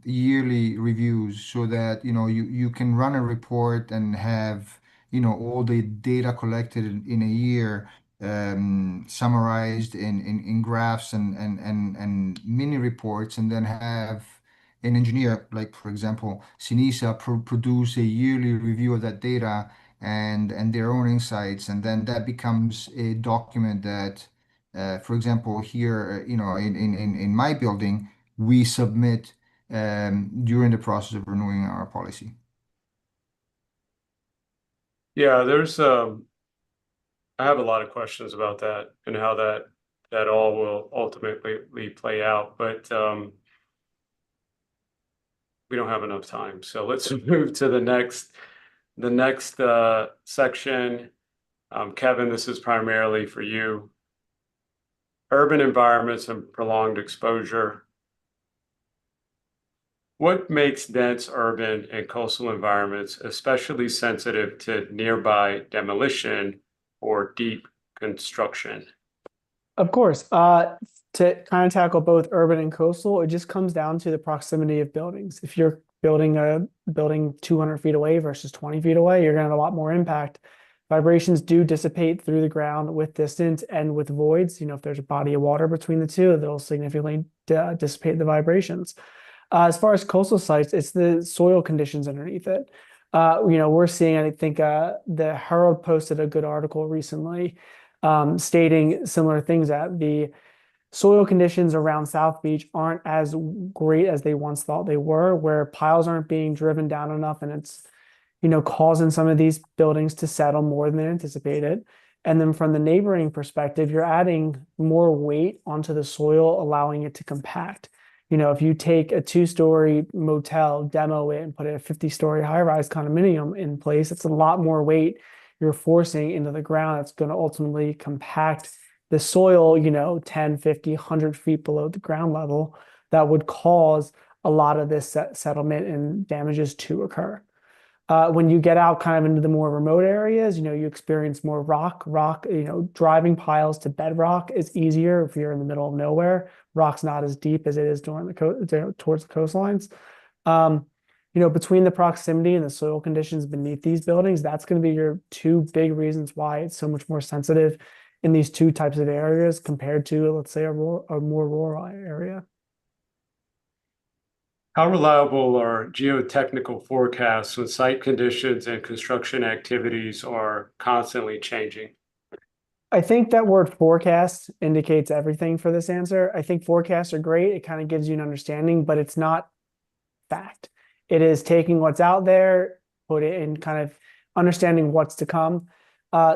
yearly reviews so that you can run a report and have all the data collected in a year summarized in graphs and mini reports, and then have an engineer, like for example Sinisa, produce a yearly review of that data and their own insights, and then that becomes a document that for example here in my building we submit during the process of renewing our policy. Yeah, I have a lot of questions about that and how that all will ultimately play out, but we don't have enough time. So let's move to the next section. Kevin, this is primarily for you. Urban environments and prolonged exposure. What makes dense urban and coastal environments especially sensitive to nearby demolition or deep construction? Of course, to kind of tackle both urban and coastal, it just comes down to the proximity of buildings. If you're building a building 200 feet away versus 20 feet away, you're going to have a lot more impact. Vibrations do dissipate through the ground with distance and with voids. You know, if there's a body of water between the two, that'll significantly dissipate the vibrations. As far as coastal sites, it's the soil conditions underneath it. You know, we're seeing, I think, the Herald posted a good article recently stating similar things, that the soil conditions around South Beach aren't as great as they once thought they were, where piles aren't being driven down enough, and it's, you know, causing some of these buildings to settle more than anticipated. And then from the neighboring perspective, you're adding more weight onto the soil, allowing it to compact. You know, if you take a 2-story motel, demo it, and put a 50-story high-rise condominium in place, it's a lot more weight you're forcing into the ground. That's going to ultimately compact the soil, you know, 10, 50, 100 feet below the ground level. That would cause a lot of this settlement and damages to occur. When you get out kind of into the more remote areas, you know, you experience more rock, you know, driving piles to bedrock is easier if you're in the middle of nowhere. Rock's not as deep as it is during towards the coastlines. You know, between the proximity and the soil conditions beneath these buildings, that's going to be your two big reasons why it's so much more sensitive in these two types of areas compared to, let's say, a more rural area. How reliable are geotechnical forecasts when site conditions and construction activities are constantly changing? I think that word forecast indicates everything for this answer. I think forecasts are great. It kind of gives you an understanding, but it's not fact. It is taking what's out there, put it in kind of understanding what's to come.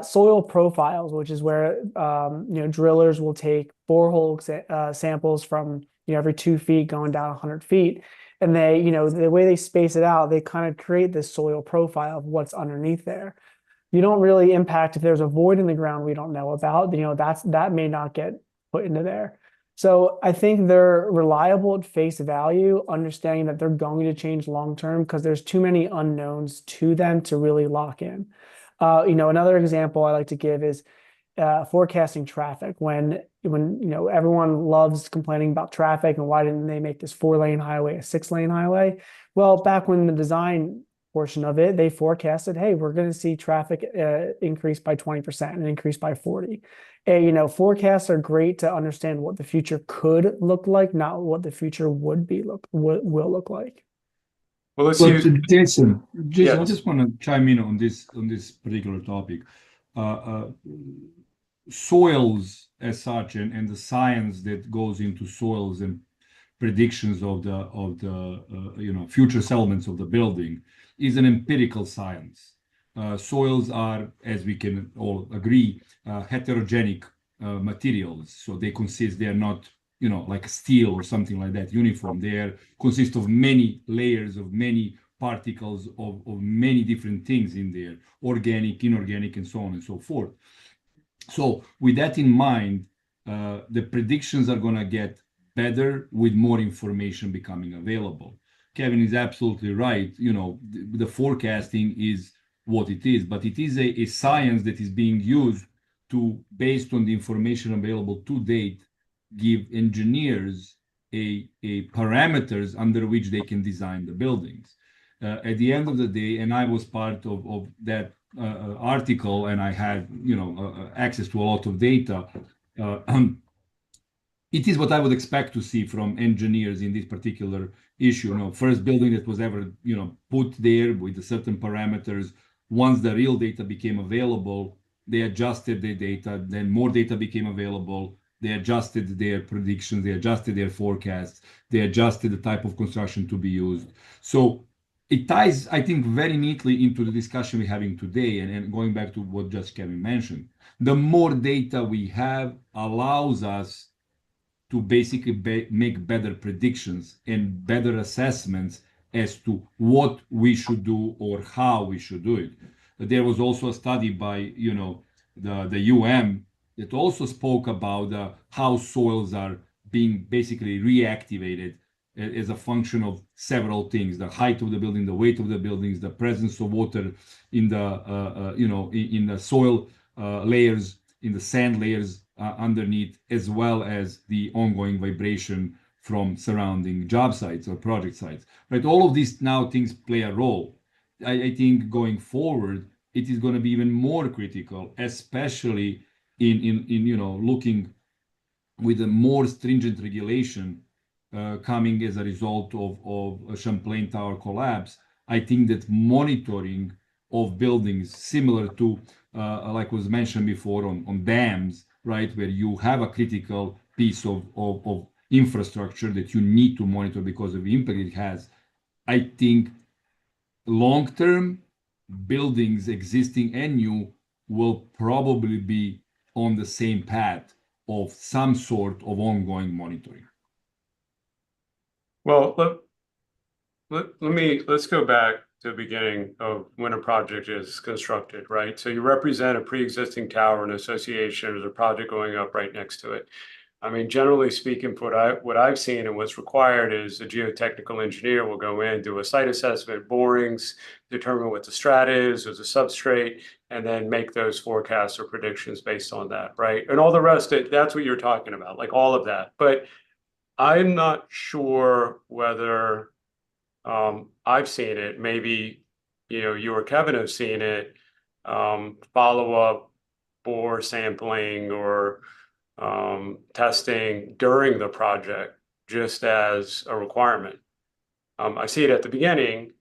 Soil profiles, which is where you know, drillers will take borehole samples from, you know, every 2 feet going down 100 feet. And they, you know, the way they space it out, they kind of create this soil profile of what's underneath there. You don't really impact if there's a void in the ground we don't know about, you know, that may not get put into there. So I think they're reliable at face value, understanding that they're going to change long term because there's too many unknowns to them to really lock in. You know, another example I like to give is forecasting traffic. When you know, everyone loves complaining about traffic and why didn't they make this 4-lane highway a 6-lane highway? Well, back when the design portion of it, they forecasted, hey, we're going to see traffic increase by 20% and increase by 40. And, you know, forecasts are great to understand what the future could look like, not what the future will look like. Well, let's But use Jason, I Yes. just want to chime in on this particular topic. Soils as such, and the science that goes into soils and predictions of the you know, future settlements of the building is an empirical science. Soils are, as we can all agree, heterogenic materials. So they are not, you know, like steel or something like that, uniform. They consist of many layers of many particles of many different things in there, organic, inorganic, and so on and so forth. So with that in mind, the predictions are going to get better with more information becoming available. Kevin is absolutely right. You know, the forecasting is what it is, but it is a science that is being used to, based on the information available to date, give engineers a parameters under which they can design the buildings. At the end of the day, and I was part of that article, and I had, you know, access to a lot of data. It is what I would expect to see from engineers in this particular issue. You know, first building that was ever, you know, put there with the certain parameters. Once the real data became available, they adjusted their data. Then more data became available. They adjusted their predictions. They adjusted their forecasts. They adjusted the type of construction to be used. So it ties, I think, very neatly into the discussion we're having today. And going back to what just Kevin mentioned, the more data we have allows us to basically make better predictions and better assessments as to what we should do or how we should do it. There was also a study by, you know, the UM that also spoke about how soils are being basically reactivated as a function of several things: the height of the building, the weight of the buildings, the presence of water in the in the soil layers, in the sand layers underneath, as well as the ongoing vibration from surrounding job sites or project sites. Right, all of these now things play a role. I think going forward, it is going to be even more critical, especially in looking with a more stringent regulation coming as a result of a Champlain Tower collapse. I think that monitoring of buildings similar to like was mentioned before on dams, right, where you have a critical piece of infrastructure that you need to monitor because of the impact it has. I think long-term buildings, existing and new, will probably be on the same path of some sort of ongoing monitoring. Well, let's go back to the beginning of when a project is constructed, right? So you represent a pre-existing tower and association. There's a project going up right next to it. I mean, generally speaking, what I've seen and what's required is a geotechnical engineer will go in, do a site assessment, borings, determine what the strat is, or the substrate, and then make those forecasts or predictions based on that, right? And all the rest, that's what you're talking about, like all of that. But I'm not sure whether I've seen it. Maybe you or Kevin have seen it. Follow-up bore sampling or testing during the project just as a requirement. I see it at the beginning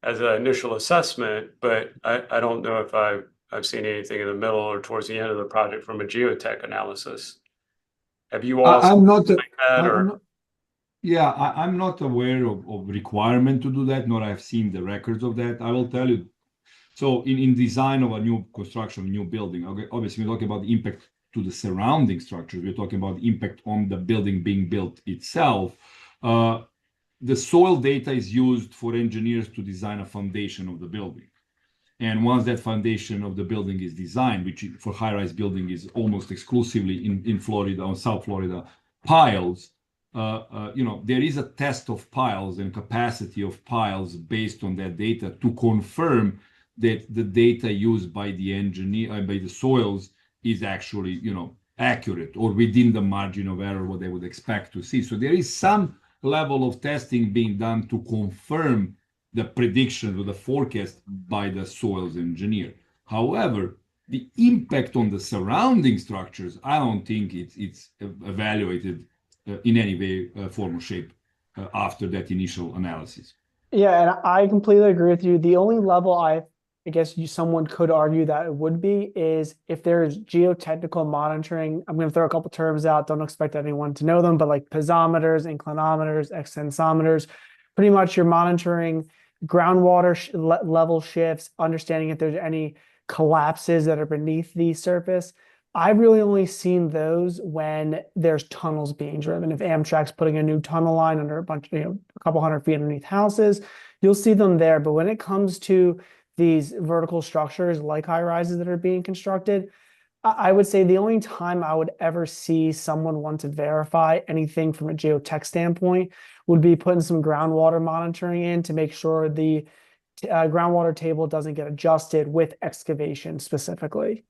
as an initial assessment, but I don't know if I've seen anything in the middle or towards the end of the project from a geotech analysis. Have you all I'm not, like that, or? I'm not yeah, I'm not aware of requirement to do that, nor I've seen the records of that. I will tell you. So in design of a new construction, new building, okay, obviously we're talking about the impact to the surrounding structures. We're talking about the impact on the building being built itself. The soil data is used for engineers to design a foundation of the building. And once that foundation of the building is designed, which for high-rise building is almost exclusively in Florida, on South Florida, piles, there is a test of piles and capacity of piles based on that data to confirm that the data used by the engineer, by the soils, is actually, accurate or within the margin of error, what they would expect to see. So there is some level of testing being done to confirm the prediction or the forecast by the soils engineer. However, the impact on the surrounding structures, I don't think it's evaluated in any way, form, or shape after that initial analysis. Yeah, and I completely agree with you. The only level I guess someone could argue that it would be is if there's geotechnical monitoring. I'm going to throw a couple terms out. Don't expect anyone to know them, but like piezometers, inclinometers, extensometers, pretty much you're monitoring groundwater level shifts, understanding if there's any collapses that are beneath the surface. I've really only seen those when there's tunnels being driven. If Amtrak's putting a new tunnel line under a couple hundred feet underneath houses, you'll see them there. But when it comes to these vertical structures like high rises that are being constructed, I would say the only time I would ever see someone want to verify anything from a geotech standpoint would be putting some groundwater monitoring in to make sure the groundwater table doesn't get adjusted with excavation specifically.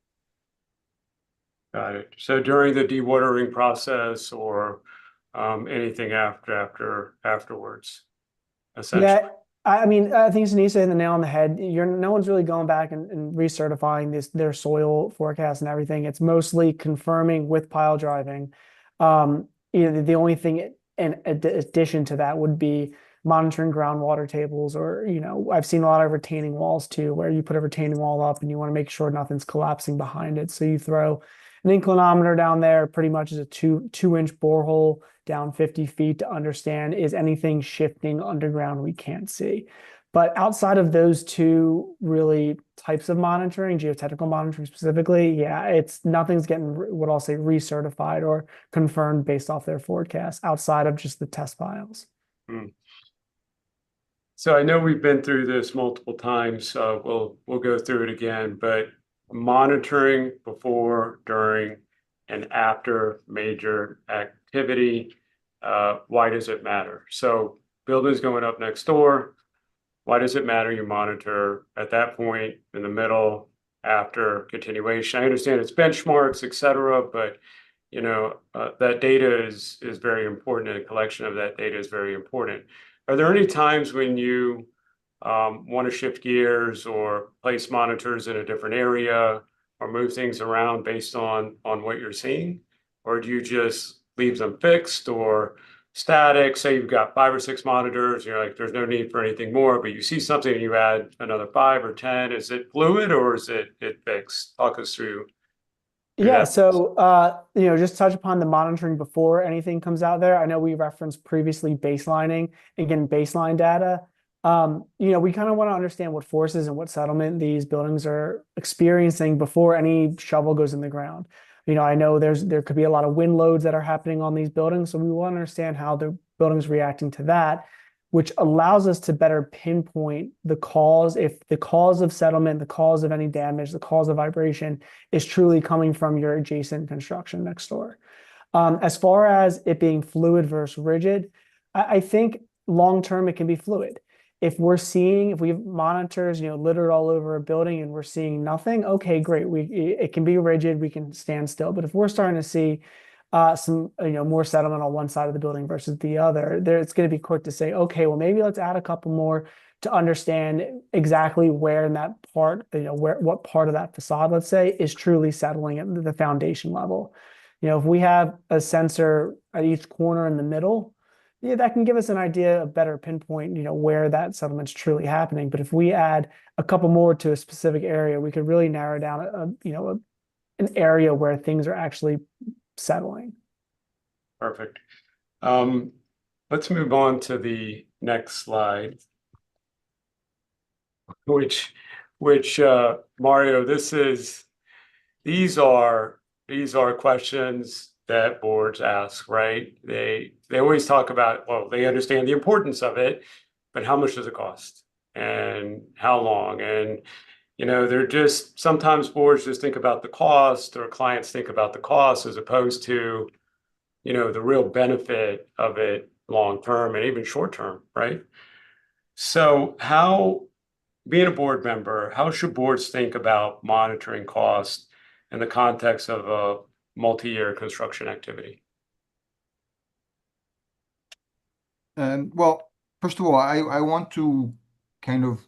Got it. So during the dewatering process or anything afterwards, essentially. Yeah, I mean, I think Sunisa hit the nail on the head. No one's really going back and recertifying their soil forecast and everything. It's mostly confirming with pile driving. The only thing in addition to that would be monitoring groundwater tables, or I've seen a lot of retaining walls too, where you put a retaining wall up and you want to make sure nothing's collapsing behind it. So you throw an inclinometer down there, pretty much as a two-inch borehole down 50 feet to understand, is anything shifting underground we can't see. But outside of those two really types of monitoring, geotechnical monitoring specifically, yeah, nothing's getting what I'll say recertified or confirmed based off their forecasts outside of just the test files. So I know we've been through this multiple times. We'll go through it again, but monitoring before, during, and after major activity. Why does it matter? So buildings going up next door, why does it matter you monitor at that point, in the middle, after, continuation? I understand it's benchmarks, et cetera, but that data is very important, and the collection of that data is very important. Are there any times when you want to shift gears or place monitors in a different area or move things around based on what you're seeing? Or do you just leave them fixed or static? Say you've got 5 or 6 monitors, you're like, there's no need for anything more, but you see something and you add another 5 or 10. Is it fluid or is it fixed? Talk us through Yeah, that. so just touch upon the monitoring before anything comes out there. I know we referenced previously baselining and getting baseline data. We kind of want to understand what forces and what settlement these buildings are experiencing before any shovel goes in the ground. I know there could be a lot of wind loads that are happening on these buildings, so we want to understand how the building's reacting to that, which allows us to better pinpoint the cause. If the cause of settlement, the cause of any damage, the cause of vibration is truly coming from your adjacent construction next door. As far as it being fluid versus rigid, I think long-term it can be fluid. If we have monitors, littered all over a building and we're seeing nothing, okay, great. It can be rigid, we can stand still. But if we're starting to see some more settlement on one side of the building versus the other, it's going to be quick to say, okay, well, maybe let's add a couple more to understand exactly where in that part, what part of that facade, let's say, is truly settling at the foundation level. If we have a sensor at each corner in the middle, yeah, that can give us an idea, a better pinpoint, where that settlement's truly happening. But if we add a couple more to a specific area, we could really narrow down an area where things are actually settling. Perfect. Let's move on to the next slide, which Mario, these are questions that boards ask, right? They always talk about, well, they understand the importance of it, but how much does it cost and how long? And they're just, sometimes boards just think about the cost, or clients think about the cost, as opposed to the real benefit of it long term and even short term, right? So being a board member, how should boards think about monitoring costs in the context of a multi-year construction activity? Well, first of all, I want to kind of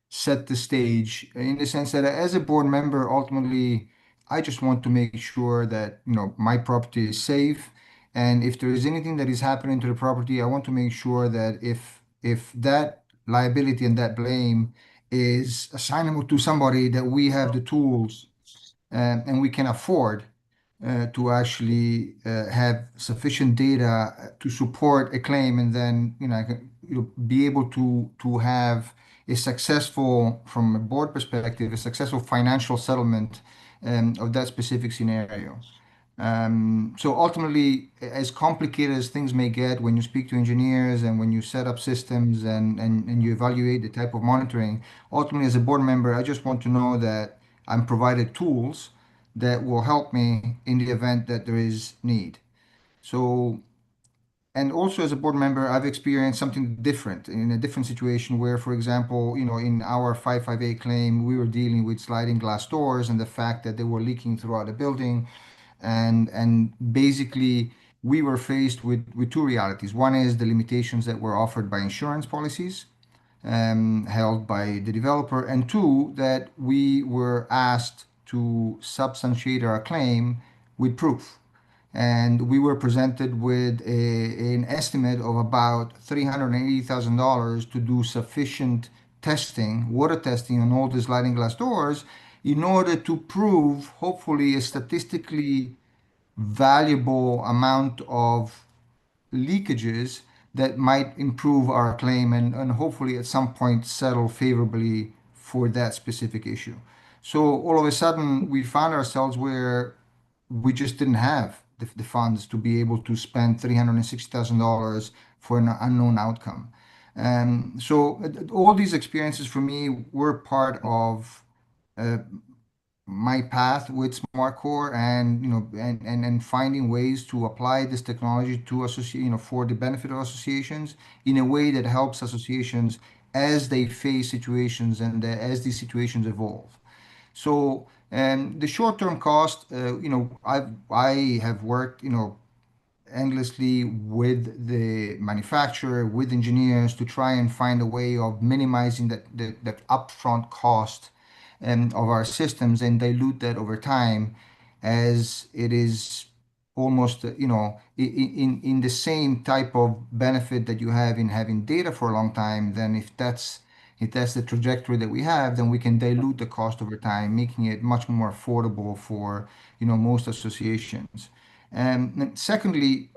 set the stage in the sense that as a board member, ultimately, I just want to make sure that my property is safe, and if there is anything that is happening to the property, I want to make sure that if that liability and that blame is assignable to somebody, that we have the tools and we can afford to actually have sufficient data to support a claim, and then be able to have a successful, from a board perspective, a successful financial settlement of that specific scenario. So ultimately, as complicated as things may get when you speak to engineers and when you set up systems and you evaluate the type of monitoring, ultimately as a board member, I just want to know that I'm provided tools that will help me in the event that there is need. So, and also as a board member, I've experienced something different in a different situation where, for example, in our 558 claim, we were dealing with sliding glass doors and the fact that they were leaking throughout the building. And basically, we were faced with two realities. One is the limitations that were offered by insurance policies held by the developer, and two, that we were asked to substantiate our claim with proof. And we were presented with an estimate of about $380,000 to do sufficient testing, water testing on all the sliding glass doors, in order to prove, hopefully, a statistically valuable amount of leakages that might improve our claim and hopefully at some point settle favorably for that specific issue. So all of a sudden, we found ourselves where we just didn't have the funds to be able to spend $360,000 for an unknown outcome. So all these experiences for me were part of uh, my path with SmartCore, and and finding ways to apply this technology to associate, for the benefit of associations in a way that helps associations as they face situations and as these situations evolve. So, the short-term cost, I have worked, endlessly with the manufacturer, with engineers to try and find a way of minimizing that upfront cost of our systems and dilute that over time, as it is almost, in the same type of benefit that you have in having data for a long time. Then if that's the trajectory that we have, then we can dilute the cost over time, making it much more affordable for, most associations. And secondly,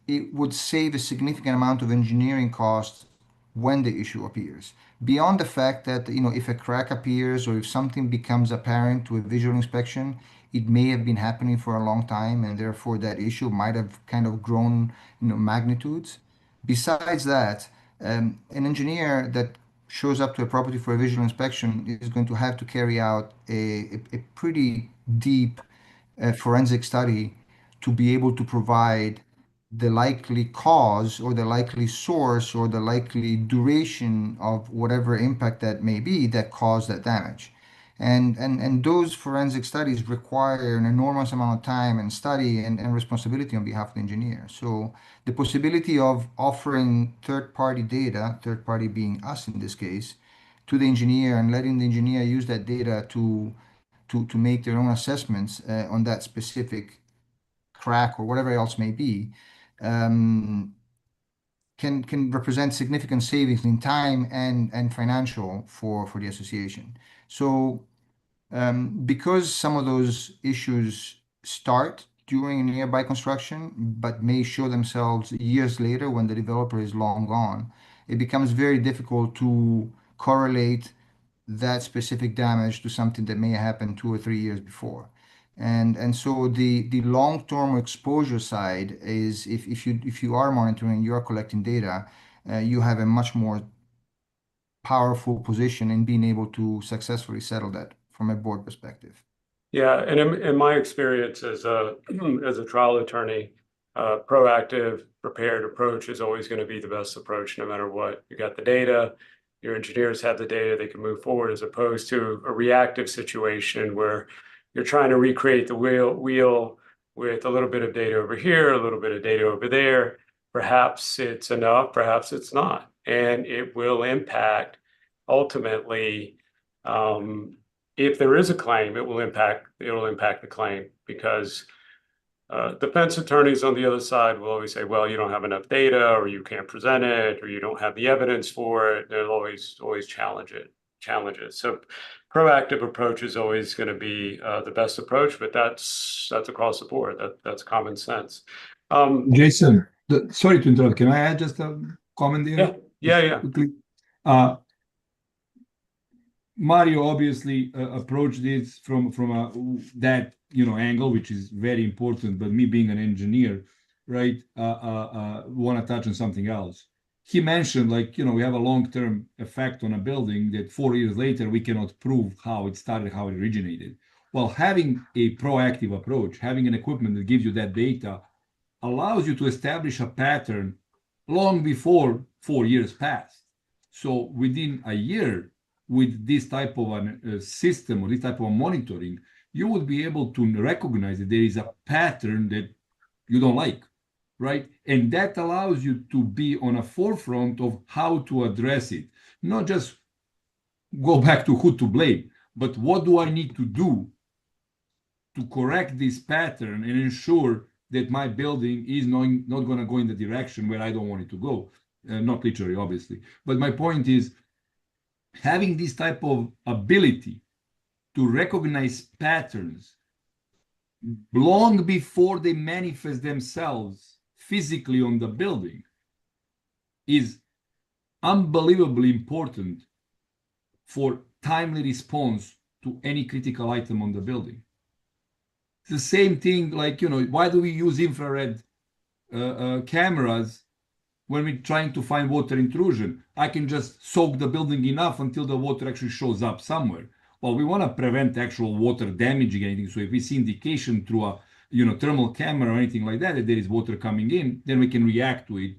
it would save a significant amount of engineering costs when the issue appears. Beyond the fact that, if a crack appears or if something becomes apparent to a visual inspection, it may have been happening for a long time, and therefore that issue might have kind of grown, magnitudes. Besides that, an engineer that shows up to a property for a visual inspection is going to have to carry out a pretty deep forensic study to be able to provide the likely cause or the likely source or the likely duration of whatever impact that may be that caused that damage. And those forensic studies require an enormous amount of time and study and responsibility on behalf of the engineer. So the possibility of offering third-party data, third party being us in this case, to the engineer and letting the engineer use that data to make their own assessments on that specific crack or whatever else may be, um, can represent significant savings in time and financial for the association. So, because some of those issues start during a nearby construction, but may show themselves years later when the developer is long gone, it becomes very difficult to correlate that specific damage to something that may have happened 2 or 3 years before. And so the long-term exposure side is, if you are monitoring, you are collecting data, you have a much more powerful position in being able to successfully settle that from a board perspective. Yeah, and in my experience as a as a trial attorney, proactive, prepared approach is always going to be the best approach, no matter what. You got the data, your engineers have the data, they can move forward, as opposed to a reactive situation where you're trying to recreate the wheel with a little bit of data over here, a little bit of data over there. Perhaps it's enough, perhaps it's not, and it will impact ultimately. If there is a claim, it'll impact the claim, because defense attorneys on the other side will always say, well, you don't have enough data, or you can't present it, or you don't have the evidence for it. They'll always challenge it. So proactive approach is always going to be the best approach, but that's across the board. That's common sense. Jason, sorry to interrupt. Can I add just a comment there? Yeah. Quickly. Mario obviously approached this from that angle, which is very important. But me being an engineer, right, want to touch on something else. He mentioned, we have a long-term effect on a building that 4 years later we cannot prove how it started, how it originated. Well, having a proactive approach, having an equipment that gives you that data, allows you to establish a pattern long before 4 years passed. So within a year, with this type of a system or this type of monitoring, you would be able to recognize that there is a pattern that you don't like, right? And that allows you to be on a forefront of how to address it. Not just go back to who to blame, but what do I need to do to correct this pattern and ensure that my building is not going to go in the direction where I don't want it to go. Not literally, obviously. But my point is, having this type of ability to recognize patterns long before they manifest themselves physically on the building is unbelievably important for timely response to any critical item on the building. It's the same thing, why do we use infrared cameras when we're trying to find water intrusion? I can just soak the building enough until the water actually shows up somewhere. well, we want to prevent actual water damaging anything. So if we see indication through a thermal camera or anything like that there is water coming in, then we can react to it.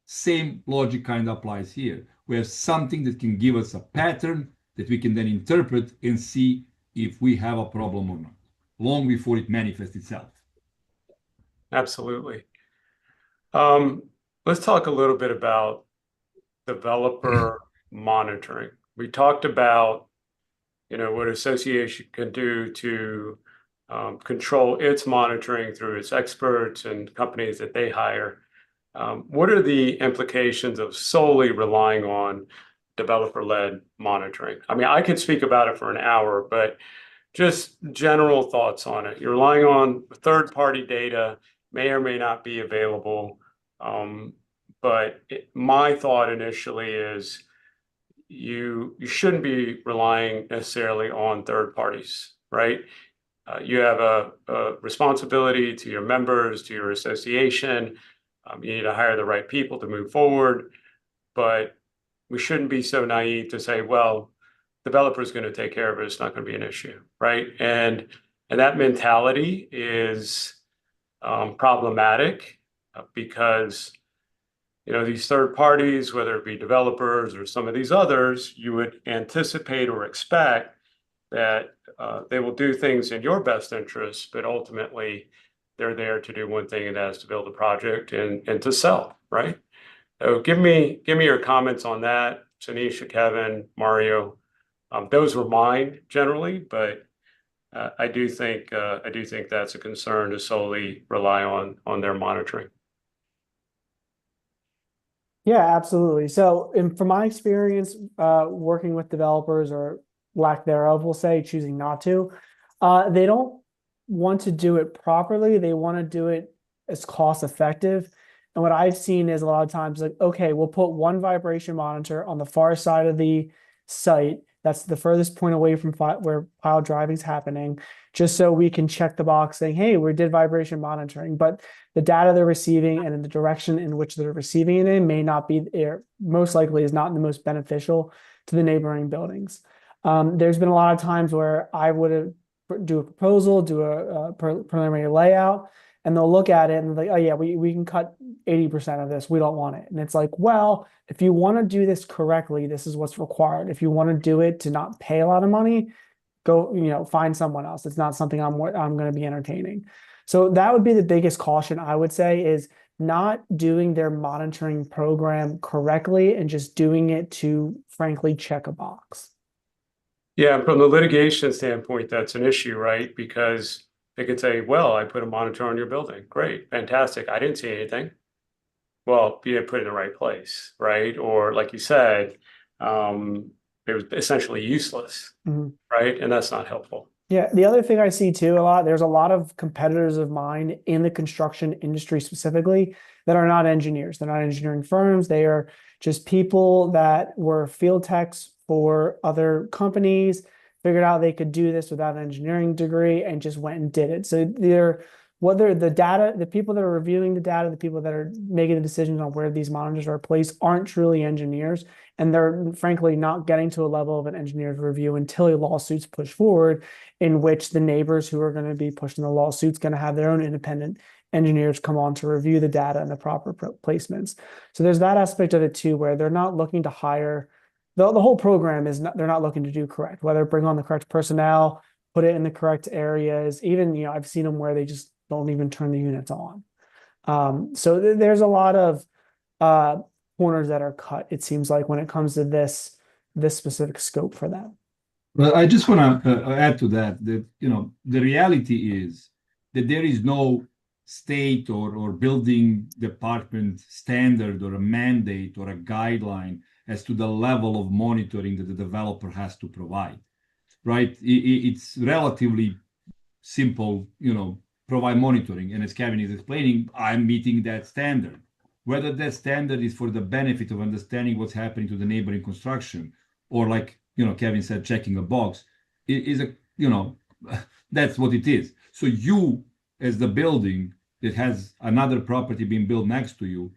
Same logic kind of applies here. We have something that can give us a pattern that we can then interpret and see if we have a problem or not, long before it manifests itself. Absolutely. Let's talk a little bit about developer monitoring. We talked about, what association can do to control its monitoring through its experts and companies that they hire. What are the implications of solely relying on developer-led monitoring? I mean, I could speak about it for an hour, but just general thoughts on it. You're relying on third-party data, may or may not be available. But my thought initially is you shouldn't be relying necessarily on third parties, right? You have a responsibility to your members, to your association. You need to hire the right people to move forward, but we shouldn't be so naive to say, well, developer is going to take care of it. It's not going to be an issue, right? And that mentality is problematic because these third parties, whether it be developers or some of these others, you would anticipate or expect that they will do things in your best interest, but ultimately they're there to do one thing, and that is to build a project and to sell, right? So give me your comments on that, Tanisha, Kevin, Mario. Those were mine generally, but I do think that's a concern to solely rely on their monitoring. Yeah, absolutely. So, from my experience, working with developers or lack thereof, we'll say, choosing not to, they don't want to do it properly. They want to do it as cost effective. And what I've seen is a lot of times like, okay, we'll put one vibration monitor on the far side of the site. That's the furthest point away from where pile driving is happening, just so we can check the box saying, hey, we did vibration monitoring. But the data they're receiving and in the direction in which they're receiving it in may not be, most likely is not the most beneficial to the neighboring buildings. There's been a lot of times where I would do a proposal, do a preliminary layout, and they'll look at it and like, oh yeah, we can cut 80% of this. We don't want it. And it's like, well, if you want to do this correctly, this is what's required. If you want to do it to not pay a lot of money, go, find someone else. It's not something I'm going to be entertaining. So that would be the biggest caution I would say, is not doing their monitoring program correctly and just doing it to, frankly, check a box. Yeah, from the litigation standpoint, that's an issue, right? Because they could say, well, I put a monitor on your building. Great, fantastic. I didn't see anything. Well, you didn't put it in the right place, right? Or like you said, it was essentially useless, right? And that's not helpful. Yeah, the other thing I see too a lot, there's a lot of competitors of mine in the construction industry specifically that are not engineers. They're not engineering firms. They are just people that were field techs for other companies, figured out they could do this without an engineering degree and just went and did it. So whether the people that are reviewing the data, the people that are making the decisions on where these monitors are placed aren't truly engineers. And they're frankly not getting to a level of an engineer's review until a lawsuit's pushed forward, in which the neighbors who are going to be pushing the lawsuit's going to have their own independent engineers come on to review the data and the proper placements. So there's that aspect of it too, where they're not looking to hire. The whole program is not, they're not looking to do correct, whether bring on the correct personnel, put it in the correct areas. Even, I've seen them where they just don't even turn the units on. So there's a lot of corners that are cut, it seems like, when it comes to this specific scope for them. Well, I just want to add to that, the reality is that there is no state or building department standard or a mandate or a guideline as to the level of monitoring that the developer has to provide, right? It's relatively simple, provide monitoring. And as Kevin is explaining, I'm meeting that standard. Whether that standard is for the benefit of understanding what's happening to the neighboring construction, or like, Kevin said, checking a box, it is that's what it is. So you, as the building that has another property being built next to you,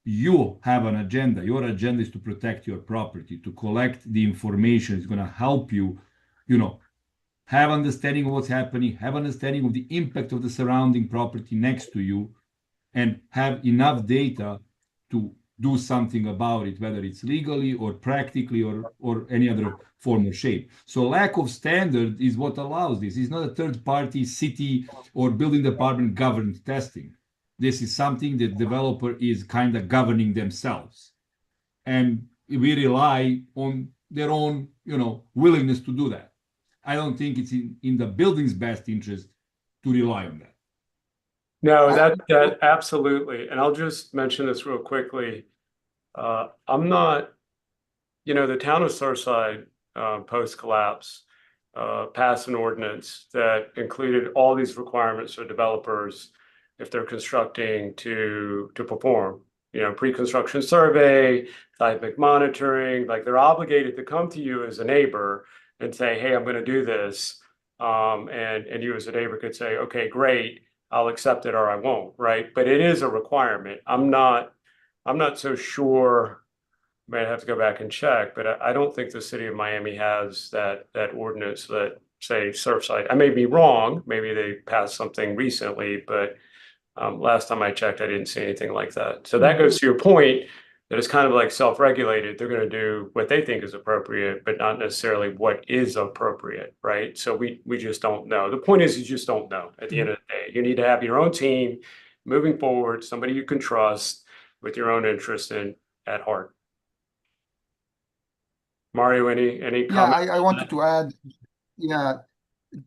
you have an agenda. Your agenda is to protect your property, to collect the information. It's going to help you you know, have understanding of what's happening, have understanding of the impact of the surrounding property next to you, and have enough data to do something about it, whether it's legally or practically or any other form or shape. So lack of standard is what allows this. It's not a third party city or building department governed testing. This is something that developer is kind of governing themselves. And we rely on their own, willingness to do that. I don't think it's in the building's best interest to rely on that. No, that absolutely. And I'll just mention this real quickly. I'm not, the town of Surfside, post-collapse, passed an ordinance that included all these requirements for developers if they're constructing to perform, pre-construction survey, seismic monitoring, like they're obligated to come to you as a neighbor and say, hey, I'm going to do this. And you as a neighbor could say, okay, great, I'll accept it or I won't, right? But it is a requirement. I'm not so sure. Might have to go back and check, but I don't think the city of Miami has that ordinance that say Surfside. I may be wrong. Maybe they passed something recently, but last time I checked, I didn't see anything like that. So that goes to your point that it's kind of like self-regulated. They're going to do what they think is appropriate, but not necessarily what is appropriate, right? So we just don't know. The point is you just don't know at the end of the day. You need to have your own team moving forward, somebody you can trust with your own interest at heart. Mario, any Yeah, comments? I wanted to add,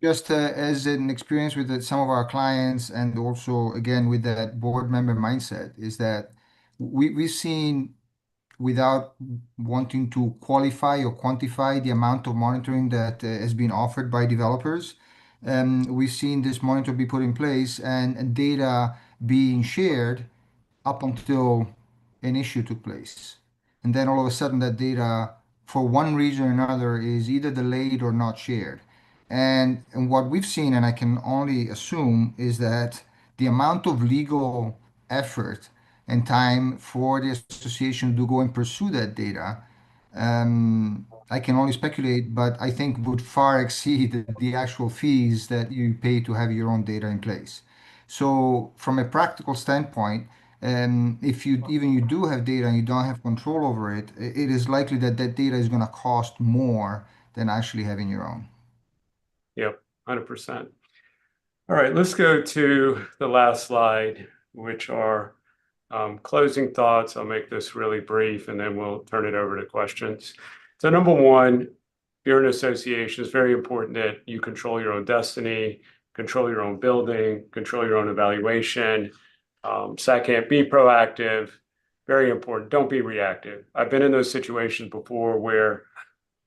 just as an experience with some of our clients, and also again with that board member mindset, is that we've seen, without wanting to qualify or quantify the amount of monitoring that has been offered by developers, we've seen this monitor be put in place and data being shared up until an issue took place. And then all of a sudden that data, for one reason or another, is either delayed or not shared. And what we've seen, and I can only assume, is that the amount of legal effort and time for the association to go and pursue that data, I can only speculate, but I think would far exceed the actual fees that you pay to have your own data in place. So from a practical standpoint, if you do have data and you don't have control over it, it is likely that data is going to cost more than actually having your own. Yep, 100%. All right, let's go to the last slide, which are closing thoughts. I'll make this really brief and then we'll turn it over to questions. So number one, if you're an association, it's very important that you control your own destiny, control your own building, control your own evaluation. Second, be proactive. Very important. Don't be reactive. I've been in those situations before where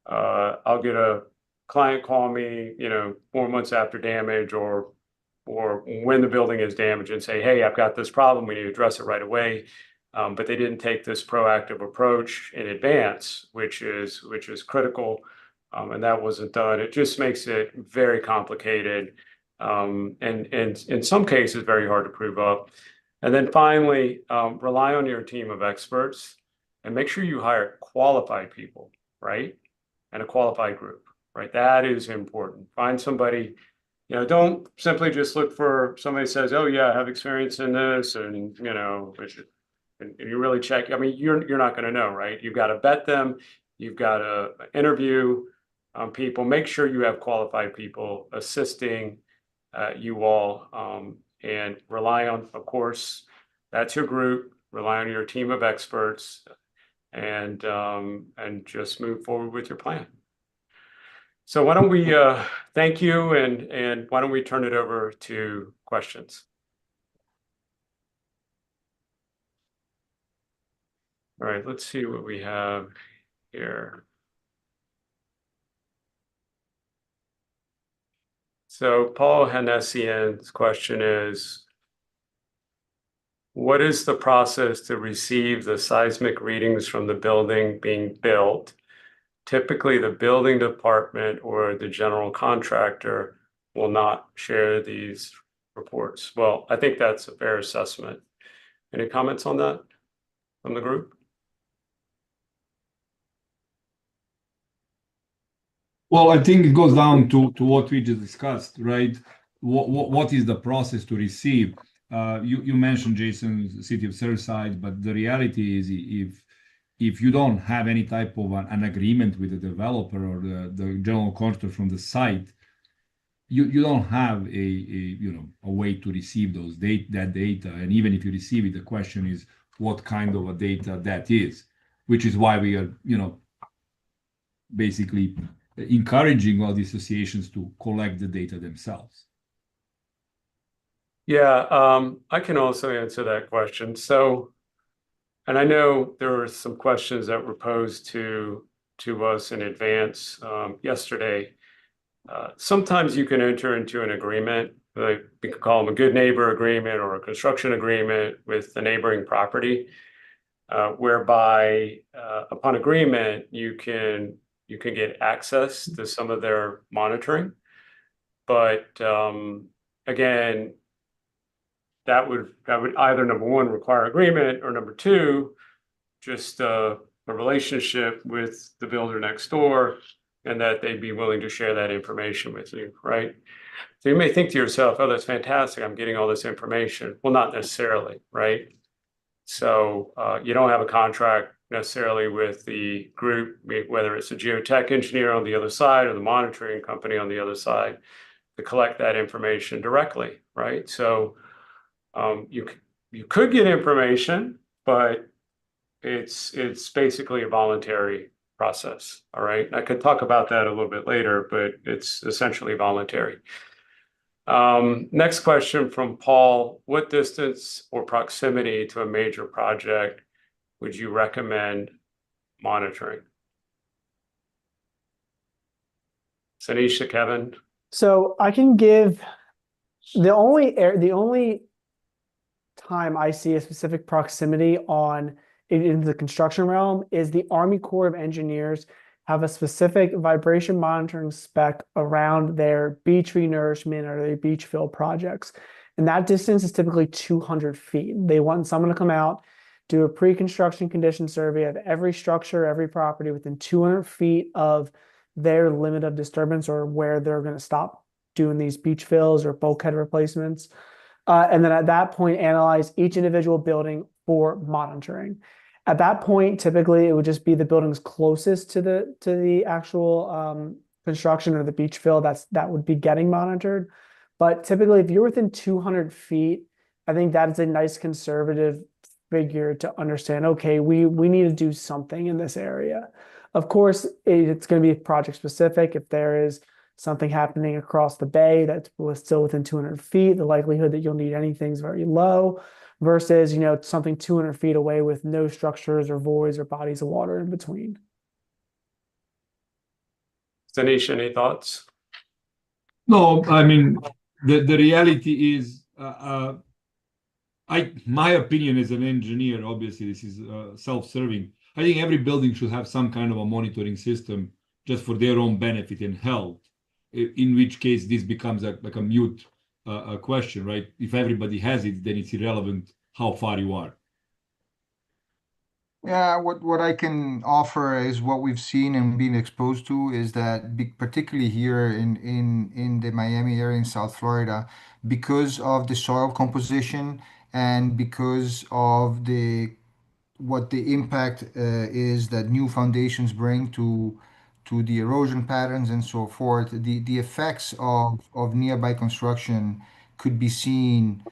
I'll get a client call me, 4 months after damage or when the building is damaged and say, hey, I've got this problem. We need to address it right away. But they didn't take this proactive approach in advance, which is critical. And that wasn't done. It just makes it very complicated. And in some cases, very hard to prove up. And then finally, rely on your team of experts and make sure you hire qualified people, right? And a qualified group, right? That is important. Find somebody, don't simply just look for somebody who says, oh yeah, I have experience in this. And, and you really check. I mean, you're not going to know, right? You've got to vet them. You've got to interview people. Make sure you have qualified people assisting you all. And rely on, of course, that's your group. Rely on your team of experts, and just move forward with your plan. So why don't we thank you, and why don't we turn it over to questions? All right, let's see what we have here. So Paul Hennessian's question is, what is the process to receive the seismic readings from the building being built? Typically, the building department or the general contractor will not share these reports. Well, I think that's a fair assessment. Any comments on that from the group? Well, I think it goes down to what we just discussed, right? What is the process to receive? You mentioned, Jason, City of Surfside, but the reality is if you don't have any type of an agreement with the developer or the general contractor from the site, you don't have a way to receive that data. And even if you receive it, the question is what kind of a data that is, which is why we are, basically encouraging all the associations to collect the data themselves. Yeah, I can also answer that question. So, and I know there were some questions that were posed to us in advance yesterday. Sometimes you can enter into an agreement, like we could call them a good neighbor agreement or a construction agreement with the neighboring property, whereby upon agreement you can get access to some of their monitoring. But again, that would either number one require agreement, or number two, just a relationship with the builder next door, and that they'd be willing to share that information with you, right? So you may think to yourself, oh, that's fantastic, I'm getting all this information. Well, not necessarily, right? So you don't have a contract necessarily with the group, whether it's a geotech engineer on the other side or the monitoring company on the other side, to collect that information directly, right? So you could get information, but it's basically a voluntary process. All right. I could talk about that a little bit later, but it's essentially voluntary. Next question from Paul. What distance or proximity to a major project would you recommend monitoring? Sanisha, Kevin? So I can give the only time I see a specific proximity in the construction realm is the Army Corps of Engineers have a specific vibration monitoring spec around their beach renourishment or their beach fill projects. And that distance is typically 200 feet. They want someone to come out, do a pre-construction condition survey of every structure, every property within 200 feet of their limit of disturbance or where they're going to stop doing these beach fills or bulkhead replacements. And then at that point, analyze each individual building for monitoring. At that point, typically it would just be the buildings closest to the actual construction or the beach fill that would be getting monitored. But typically, if you're within 200 feet, I think that is a nice conservative figure to understand, okay, we need to do something in this area. Of course, it's going to be project specific. If there is something happening across the bay that's still within 200 feet, the likelihood that you'll need anything is very low versus, something 200 feet away with no structures or voids or bodies of water in between. Tanisha, any thoughts? No, I mean, the reality is, my opinion as an engineer, obviously this is self-serving. I think every building should have some kind of a monitoring system just for their own benefit and health, in which case this becomes like a mute question, right? If everybody has it, then it's irrelevant how far you are. Yeah, what I can offer is what we've seen and been exposed to is that particularly here in the Miami area in South Florida, because of the soil composition and because of what the impact is that new foundations bring to the erosion patterns and so forth, the effects of nearby construction could be seen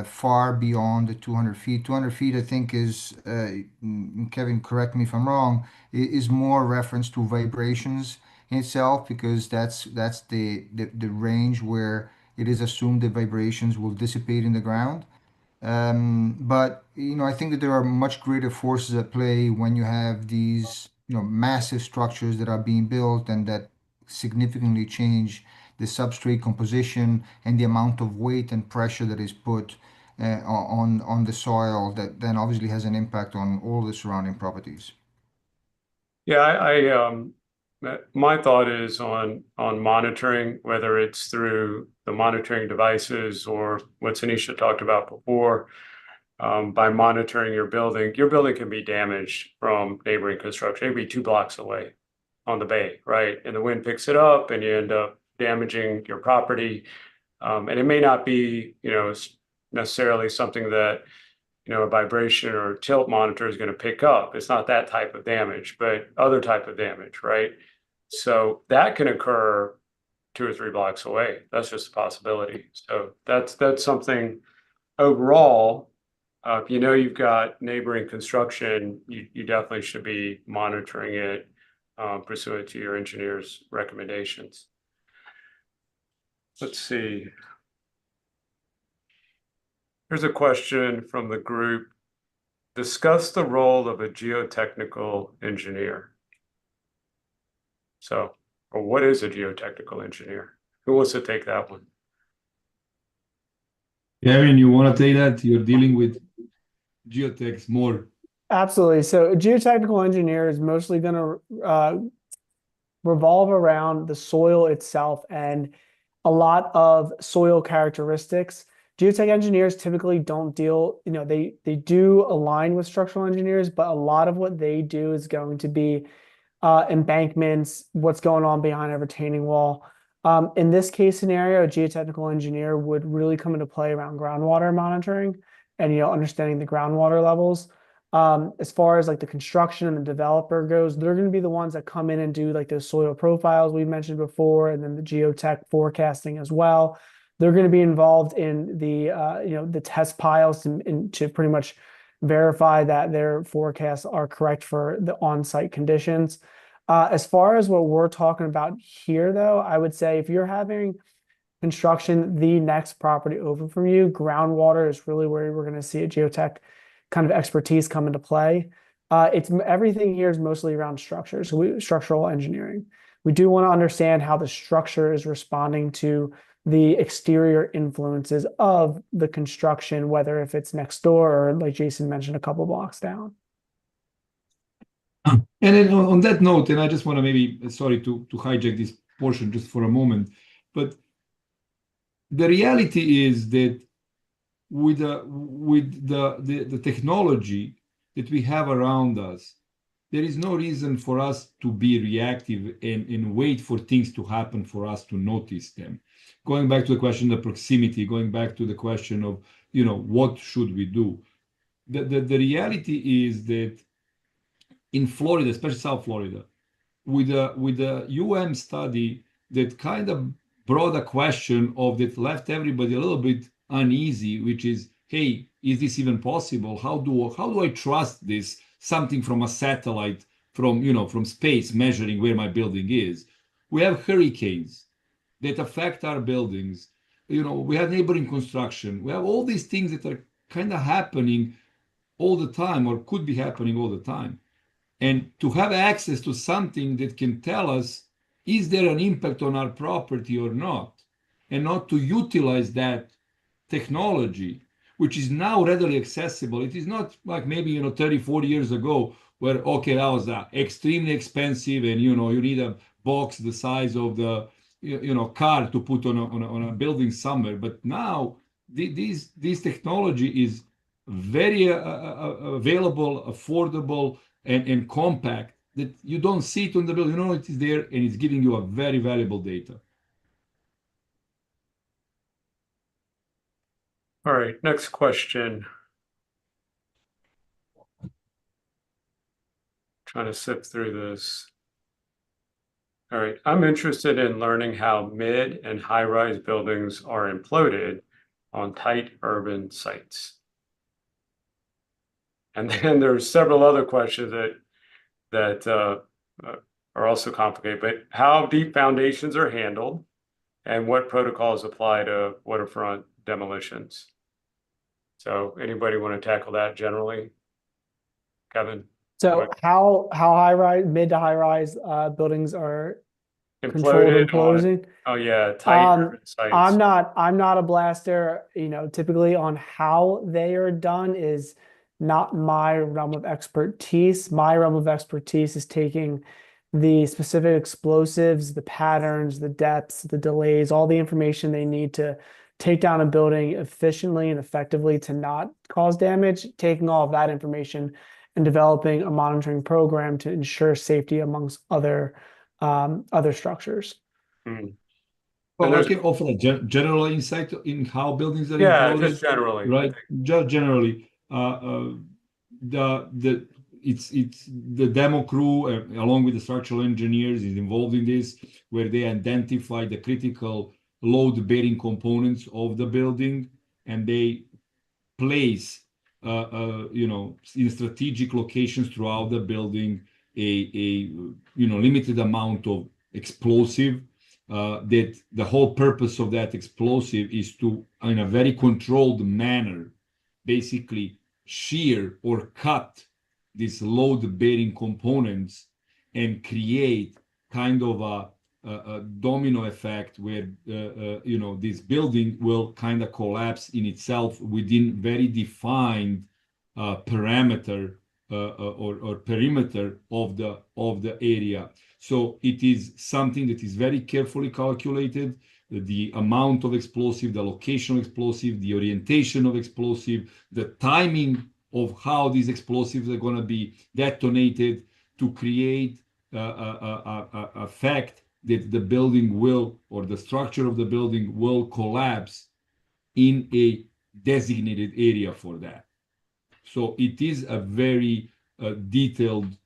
far beyond the 200 feet. 200 feet, I think, is, Kevin, correct me if I'm wrong, is more reference to vibrations in itself, because that's the range where it is assumed the vibrations will dissipate in the ground. But I think that there are much greater forces at play when you have these massive structures that are being built and that significantly change the substrate composition and the amount of weight and pressure that is put on the soil, that then obviously has an impact on all the surrounding properties. Yeah, my thought is on monitoring, whether it's through the monitoring devices or what Tanisha talked about before, by monitoring your building can be damaged from neighboring construction. It can be 2 blocks away. on the bay, right? And the wind picks it up and you end up damaging your property. And it may not be, necessarily something that, a vibration or tilt monitor is going to pick up. It's not that type of damage, but other type of damage, right? So that can occur 2 or 3 blocks away. That's just a possibility. So that's something overall. If you know you've got neighboring construction, you definitely should be monitoring it pursuant to your engineer's recommendations. Let's see. Here's a question from the group. Discuss the role of a geotechnical engineer. So, or what is a geotechnical engineer? Who wants to take that one? Kevin, you want to take that? You're dealing with geotechs more. Absolutely. So a geotechnical engineer is mostly going to revolve around the soil itself and a lot of soil characteristics. Geotech engineers typically don't deal, they do align with structural engineers, but a lot of what they do is going to be embankments, what's going on behind a retaining wall. In this case scenario, a geotechnical engineer would really come into play around groundwater monitoring and, understanding the groundwater levels. As far as like the construction and the developer goes, they're going to be the ones that come in and do like those soil profiles we mentioned before, and then the geotech forecasting as well. They're going to be involved in the the test piles to pretty much verify that their forecasts are correct for the on-site conditions. As far as what we're talking about here, though, I would say if you're having construction the next property over from you, groundwater is really where we're going to see a geotech kind of expertise come into play. It's everything here is mostly around structure, so structural engineering. We do want to understand how the structure is responding to the exterior influences of the construction, whether if it's next door or like Jason mentioned, a couple blocks down. And then on that note, and I just want to maybe, sorry to hijack this portion just for a moment, but the reality is that with the technology that we have around us, there is no reason for us to be reactive and wait for things to happen for us to notice them. Going back to the question of proximity, going back to the question of, what should we do? The reality is that in Florida, especially South Florida, with the study that kind of brought a question of that left everybody a little bit uneasy, which is, hey, is this even possible? How do I trust this? Something from a satellite from space measuring where my building is. We have hurricanes that affect our buildings. We have neighboring construction. We have all these things that are kind of happening all the time or could be happening all the time. And to have access to something that can tell us, is there an impact on our property or not? And not to utilize that technology, which is now readily accessible. It is not like maybe 30, 40 years ago where, okay, that was extremely expensive and you need a box the size of the car to put on a building somewhere. But now this technology is very available, affordable, and compact, that you don't see it on the building. It is there and it's giving you a very valuable data. All right, next question. Trying to sift through this. All right, I'm interested in learning how mid and high-rise buildings are imploded on tight urban sites. And then there's several other questions that are also complicated, but how deep foundations are handled and what protocols apply to waterfront demolitions. So anybody want to tackle that generally? Kevin? So how mid to high rise buildings are controlled Imploded on, imploding? oh yeah, tight urban sites. I'm not a blaster, typically on how they are done is not my realm of expertise. My realm of expertise is taking the specific explosives, the patterns, the depths, the delays, all the information they need to take down a building efficiently and effectively to not cause damage, taking all of that information and developing a monitoring program to ensure safety amongst other other structures. Hmm. Well, I there's- can offer a general insight in how buildings are Yeah, imploded, just generally. right? Just generally, it's the demo crew along with the structural engineers is involved in this, where they identify the critical load-bearing components of the building, and they place, in strategic locations throughout the building a limited amount of explosive. That the whole purpose of that explosive is to, in a very controlled manner, basically shear or cut these load-bearing components and create kind of a domino effect where this building will kind of collapse in itself within very defined parameter or perimeter of the area. So it is something that is very carefully calculated. The amount of explosive, the location of explosive, the orientation of explosive, the timing of how these explosives are going to be detonated to create a effect that the building will, or the structure of the building will collapse in a designated area for that. So it is a very detailed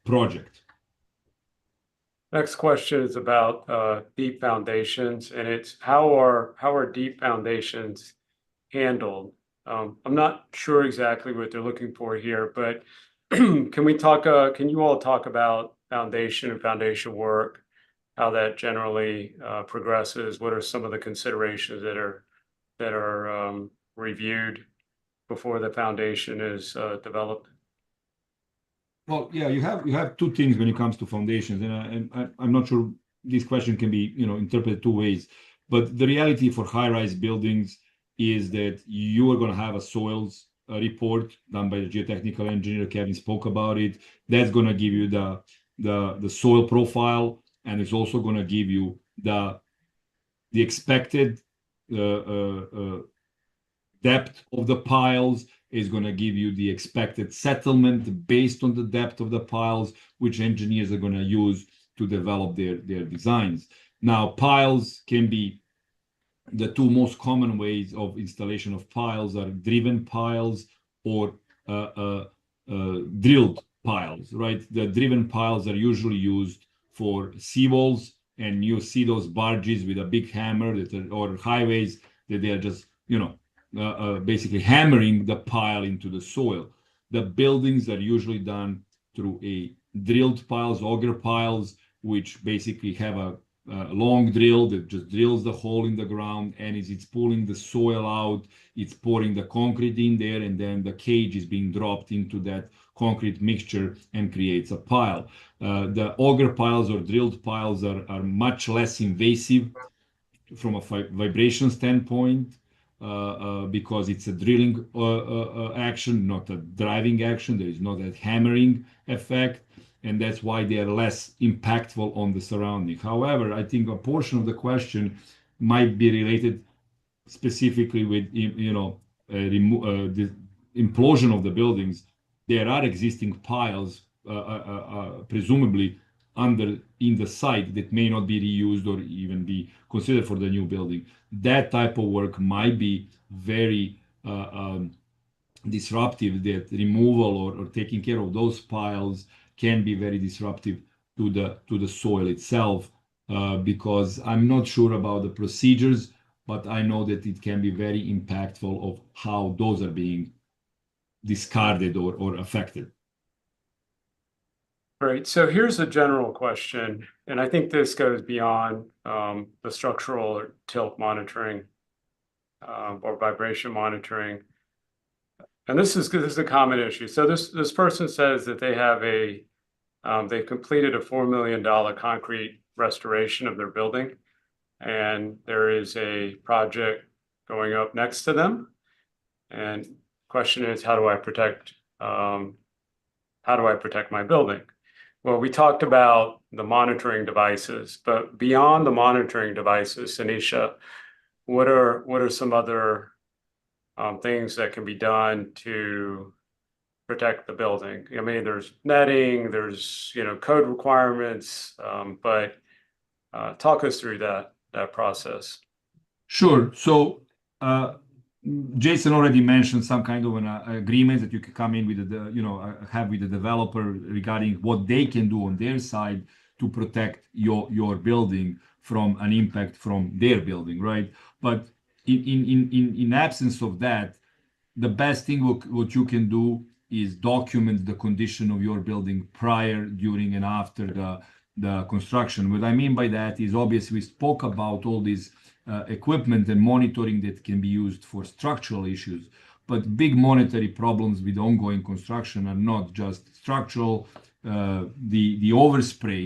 project. Next question is about deep foundations, and it's how are deep foundations handled? I'm not sure exactly what they're looking for here, but can you all talk about foundation and foundation work, how that generally progresses? What are some of the considerations that are reviewed before the foundation is developed? Well, yeah, you have two things when it comes to foundations, and I'm not sure this question can be interpreted two ways. But the reality for high-rise buildings is that you are going to have a soils report done by the geotechnical engineer. Kevin spoke about it. That's going to give you the soil profile, and it's also going to give you the expected depth of the piles, is going to give you the expected settlement based on the depth of the piles, which engineers are going to use to develop their designs. Now, piles can be, the two most common ways of installation of piles are driven piles or drilled piles, right? The driven piles are usually used for seawalls, and you see those barges with a big hammer or highways that they are just, basically hammering the pile into the soil. The buildings are usually done through a drilled piles, auger piles, which basically have a long drill that just drills the hole in the ground, and as it's pulling the soil out, it's pouring the concrete in there, and then the cage is being dropped into that concrete mixture and creates a pile. The auger piles or drilled piles are much less invasive from a vibration standpoint, because it's a drilling action, not a driving action. There is not that hammering effect, and that's why they are less impactful on the surrounding. However, I think a portion of the question might be related specifically with the implosion of the buildings. There are existing piles, presumably in the site, that may not be reused or even be considered for the new building. That type of work might be very disruptive. That removal or taking care of those piles can be very disruptive to the soil itself, because I'm not sure about the procedures, but I know that it can be very impactful of how those are being discarded or affected. Great. So here's a general question, and I think this goes beyond the structural or tilt monitoring or vibration monitoring. And this is a common issue. So this person says that they have they've completed a $4 million concrete restoration of their building, and there is a project going up next to them. And the question is, how do I protect my building? Well, we talked about the monitoring devices, but beyond the monitoring devices, Sanisha, what are some other things that can be done to protect the building? I mean, there's netting, there's, code requirements, but talk us through that process. Sure. So, Jason already mentioned some kind of an agreement that you can come in with have with the developer regarding what they can do on their side to protect your building from an impact from their building, right? But in absence of that, the best thing what you can do is document the condition of your building prior, during, and after the construction. What I mean by that is, obviously we spoke about all these equipment and monitoring that can be used for structural issues, but big monetary problems with ongoing construction are not just structural. The overspray,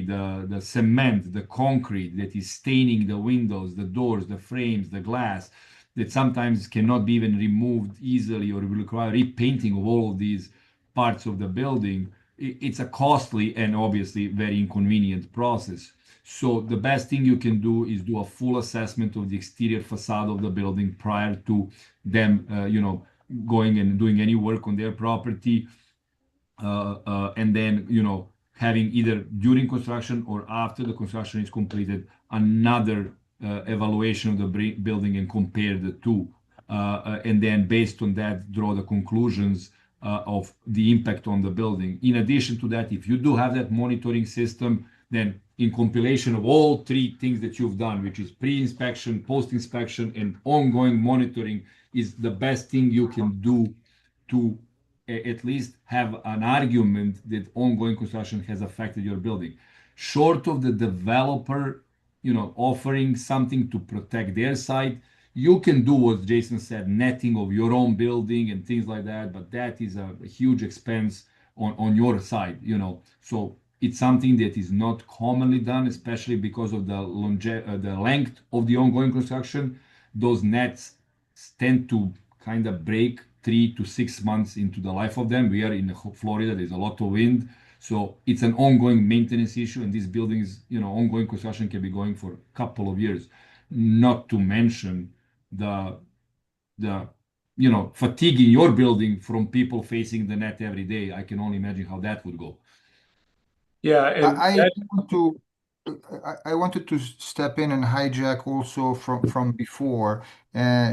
the cement, the concrete that is staining the windows, the doors, the frames, the glass, that sometimes cannot be even removed easily, or will require repainting of all of these parts of the building. It's a costly and obviously very inconvenient process. So the best thing you can do is do a full assessment of the exterior facade of the building prior to them, going and doing any work on their property. And then, having either during construction or after the construction is completed, another evaluation of the building and compare the two. And then based on that, draw the conclusions of the impact on the building. In addition to that, if you do have that monitoring system, then in compilation of all three things that you've done, which is pre-inspection, post-inspection, and ongoing monitoring, is the best thing you can do to at least have an argument that ongoing construction has affected your building. Short of the developer, offering something to protect their site, you can do what Jason said, netting of your own building and things like that, but that is a huge expense on your side, So it's something that is not commonly done, especially because of the length of the ongoing construction. Those nets tend to kind of break 3 to 6 months into the life of them. We are in Florida, there's a lot of wind. So it's an ongoing maintenance issue, and these buildings, ongoing construction can be going for a couple of years. Not to mention the fatiguing your building from people facing the net every day. I can only imagine how that would go. Yeah, and I wanted to step in and hijack also from before,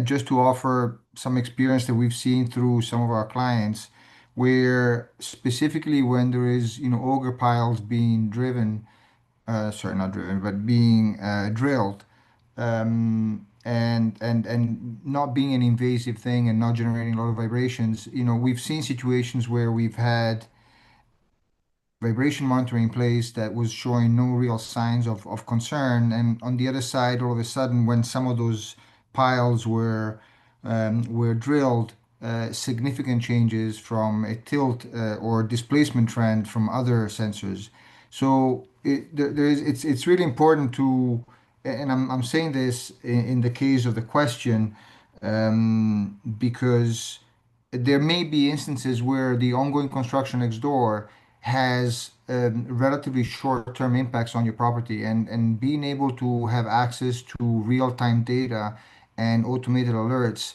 just to offer some experience that we've seen through some of our clients, where specifically when there is, auger piles being driven, sorry, not driven, but being drilled, and not being an invasive thing and not generating a lot of vibrations. We've seen situations where we've had vibration monitoring in place that was showing no real signs of concern. And on the other side, all of a sudden, when some of those piles were drilled, significant changes from a tilt or displacement trend from other sensors. So it's really important to, and I'm saying this in the case of the question, because there may be instances where the ongoing construction next door has relatively short-term impacts on your property, and being able to have access to real-time data and automated alerts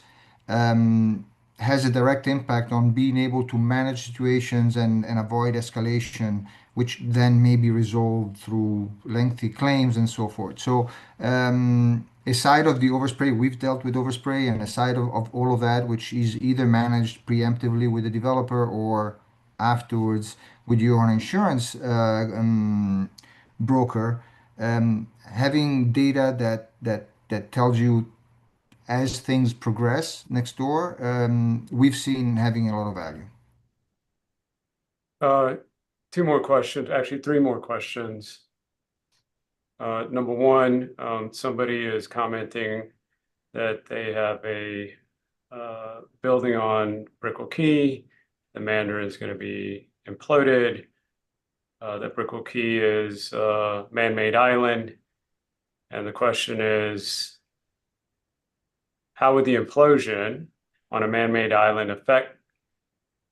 has a direct impact on being able to manage situations and avoid escalation, which then may be resolved through lengthy claims and so forth. So aside of the overspray, we've dealt with overspray, and aside of all of that, which is either managed preemptively with the developer or afterwards with your own insurance broker, having data that tells you as things progress next door, we've seen having a lot of value. Two more questions, actually three more questions. Number one, somebody is commenting that they have a building on Brickell Key. The Mandarin is going to be imploded. That Brickell Key is a man-made island. And the question is, how would the implosion on a man-made island affect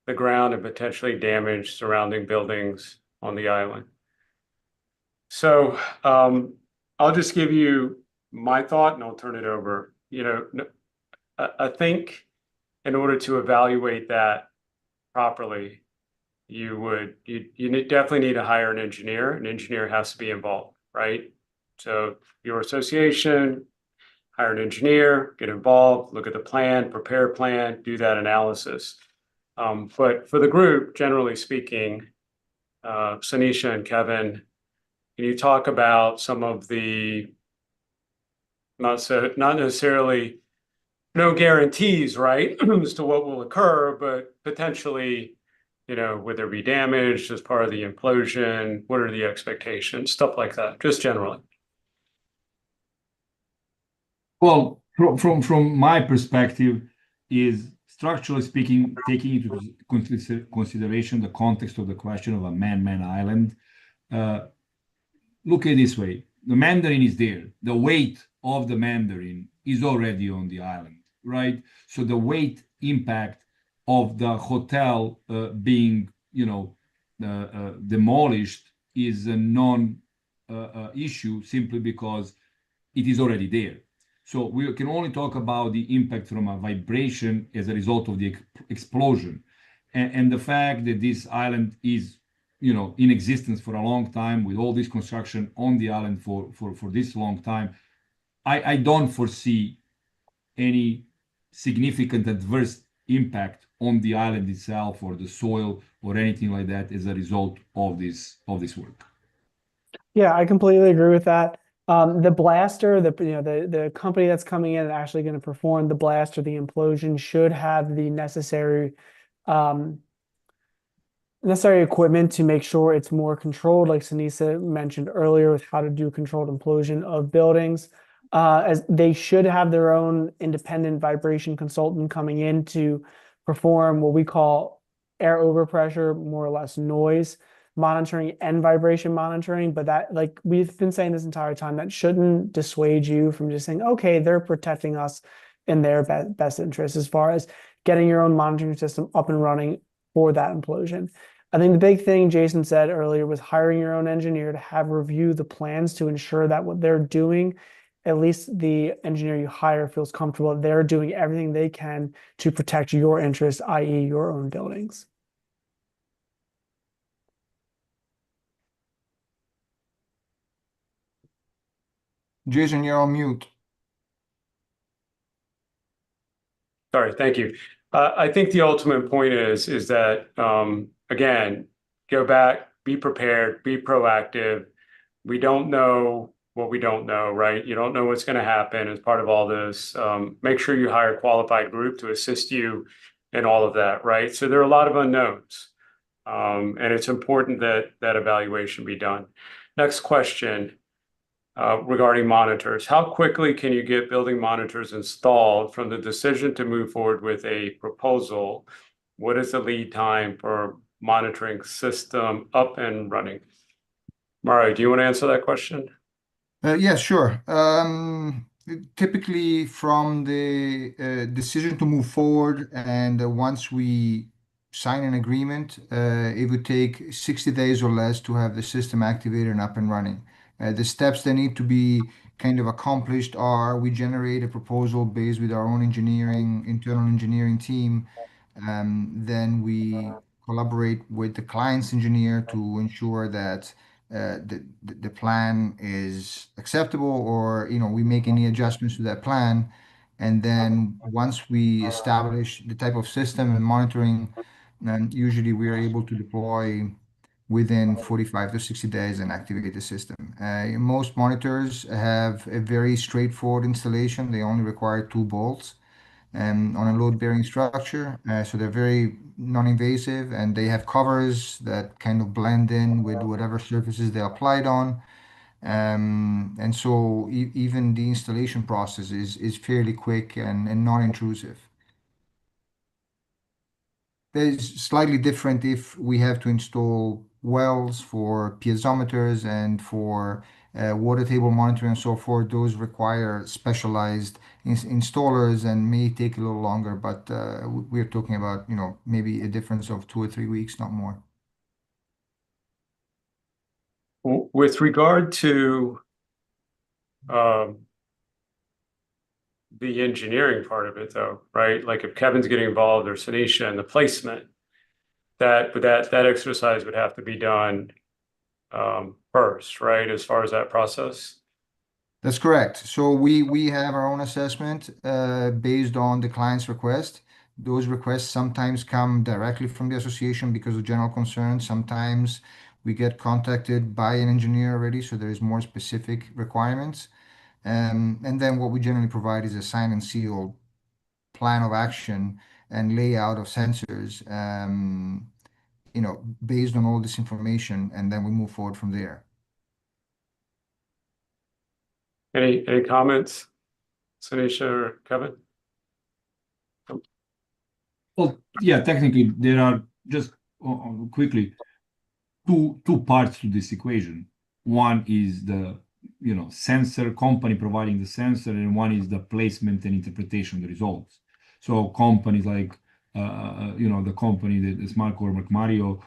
the ground and potentially damage surrounding buildings on the island? So I'll just give you my thought and I'll turn it over. I think in order to evaluate that properly, definitely need to hire an engineer. An engineer has to be involved, right? So your association, hire an engineer, get involved, look at the plan, prepare a plan, do that analysis. But for the group, generally speaking, Sanisha and Kevin, can you talk about some of the not necessarily no guarantees, right, as to what will occur, but potentially, would there be damage as part of the implosion? What are the expectations? Stuff like that, just generally. Well, from my perspective, is structurally speaking, taking into consideration the context of the question of a man-made island. Look at it this way: the Mandarin is there. The weight of the Mandarin is already on the island, right? So the weight impact of the hotel being, demolished is a non-issue simply because it is already there. So we can only talk about the impact from a vibration as a result of the explosion, and the fact that this island is, in existence for a long time with all this construction on the island for this long time. I don't foresee any significant adverse impact on the island itself or the soil or anything like that as a result of this work. Yeah, I completely agree with that. The blaster, the company that's coming in and actually going to perform the blast or the implosion should have the necessary equipment to make sure it's more controlled, like Sunisa mentioned earlier, with how to do controlled implosion of buildings. As they should have their own independent vibration consultant coming in to perform what we call air overpressure, more or less noise monitoring and vibration monitoring. But that, like we've been saying this entire time, that shouldn't dissuade you from just saying, okay, they're protecting us in their best interest as far as getting your own monitoring system up and running for that implosion. I think the big thing Jason said earlier was hiring your own engineer to have review the plans to ensure that what they're doing, at least the engineer you hire feels comfortable they're doing everything they can to protect your interests, i.e. your own buildings. Jason, you're on mute. Sorry, thank you. I think the ultimate point is that, again, go back, be prepared, be proactive. We don't know what we don't know, right? You don't know what's going to happen as part of all this. Make sure you hire a qualified group to assist you in all of that, right? So there are a lot of unknowns, and it's important that that evaluation be done. Next question. Regarding monitors. How quickly can you get building monitors installed from the decision to move forward with a proposal? What is the lead time for monitoring system up and running? Mario, do you want to answer that question? Yeah, sure. Typically from the decision to move forward and once we sign an agreement, it would take 60 days or less to have the system activated and up and running. The steps that need to be kind of accomplished are we generate a proposal based with our own internal engineering team. Then we collaborate with the client's engineer to ensure that the plan is acceptable or we make any adjustments to that plan. And then once we establish the type of system and monitoring, then usually we are able to deploy within 45 to 60 days and activate the system. Most monitors have a very straightforward installation. They only require 2 bolts on a load-bearing structure. So they're very non-invasive and they have covers that kind of blend in with whatever surfaces they applied on. And so even the installation process is fairly quick and non-intrusive. It's slightly different if we have to install wells for piezometers and for water table monitoring and so forth. Those require specialized installers and may take a little longer, but we're talking about, maybe a difference of 2 or 3 weeks, not more. With regard to the engineering part of it, though, right? Like if Kevin's getting involved or Sanisha in the placement, that exercise would have to be done first, right? As far as that process. That's correct. So we have our own assessment based on the client's request. Those requests sometimes come directly from the association because of general concerns. Sometimes we get contacted by an engineer already, so there is more specific requirements. And then what we generally provide is a sign and seal plan of action and layout of sensors, based on all this information, and then we move forward from there. Any comments, Sanisha or Kevin? Well, yeah, technically there are just quickly two parts to this equation. One is the sensor company providing the sensor, and one is the placement and interpretation of the results. So companies like the company that is Marco or Mario,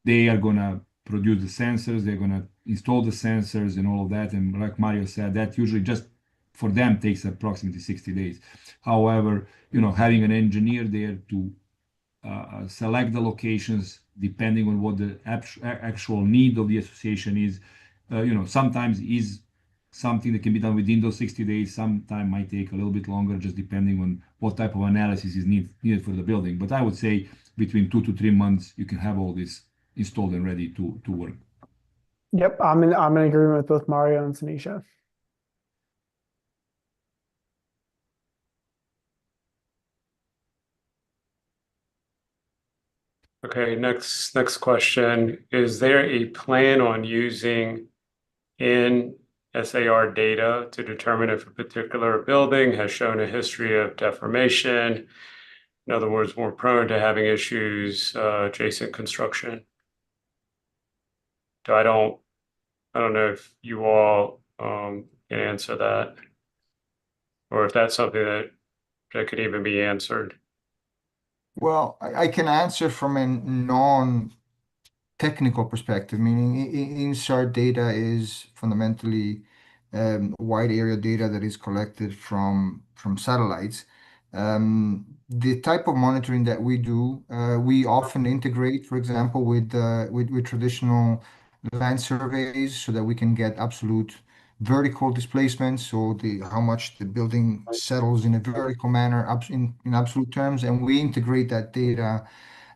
they are gonna produce the sensors, they're gonna install the sensors and all of that. And like Mario said, that usually just for them takes approximately 60 days. However, having an engineer there to select the locations depending on what the actual need of the association is, sometimes is something that can be done within those 60 days. Sometimes might take a little bit longer, just depending on what type of analysis is needed for the building. But I would say between 2 to 3 months, you can have all this installed and ready to work. Yep, I'm in agreement with both Mario and Sanisha. Okay, next question. Is there a plan on using NSAR data to determine if a particular building has shown a history of deformation? In other words, more prone to having issues adjacent construction. I don't know if you all can answer that, or if that's something that could even be answered. Well, I can answer from a non-technical perspective, meaning INSAR data is fundamentally wide area data that is collected from satellites. The type of monitoring that we do, we often integrate, for example, with traditional land surveys so that we can get absolute vertical displacement, so how much the building settles in a vertical manner in absolute terms, and we integrate that data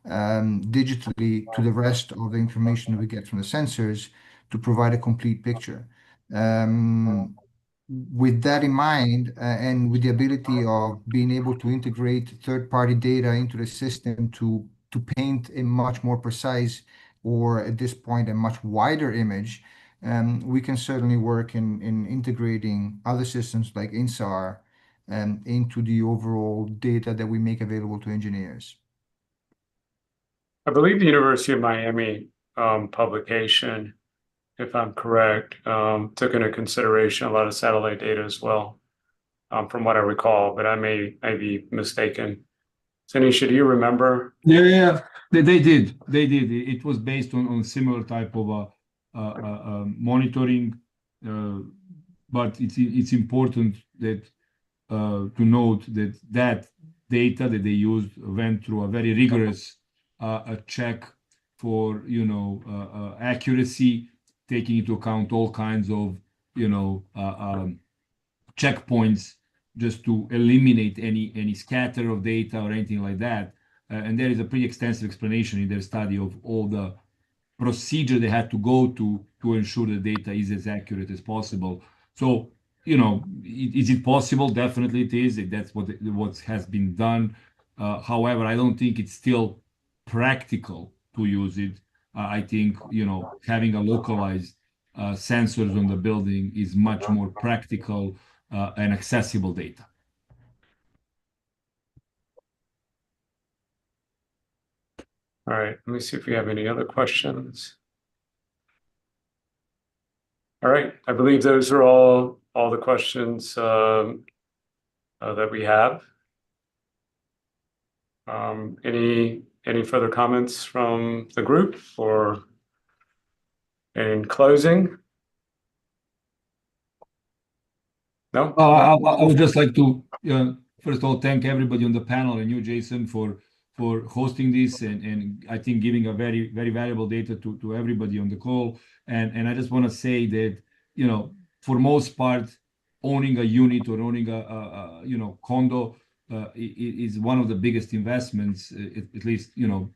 digitally to the rest of the information we get from the sensors to provide a complete picture. With that in mind, and with the ability of being able to integrate third-party data into the system to paint a much more precise, or at this point, a much wider image, we can certainly work in integrating other systems like INSAR into the overall data that we make available to engineers. I believe the University of Miami publication, if I'm correct, took into consideration a lot of satellite data as well, from what I recall, but I may be mistaken. Sanisha, do you remember? Yeah, they did. It was based on similar type of monitoring, but it's important that to note that data that they used went through a very rigorous check for accuracy, taking into account all kinds of checkpoints just to eliminate any scatter of data or anything like that. And there is a pretty extensive explanation in their study of all the procedure they had to go to ensure the data is as accurate as possible. So, is it possible? Definitely it is. That's what has been done. However, I don't think it's still practical to use it. I think, having a localized sensors on the building is much more practical and accessible data. All right, let me see if we have any other questions. All right, I believe those are all the questions that we have. Any further comments from the group or in closing? No? I would just like to, first of all, thank everybody on the panel and you, Jason, for for hosting this and I think giving a very, very valuable data to everybody on the call. And I just want to say that, you know, for most part, owning a unit or owning a condo is one of the biggest investments, at least, you know,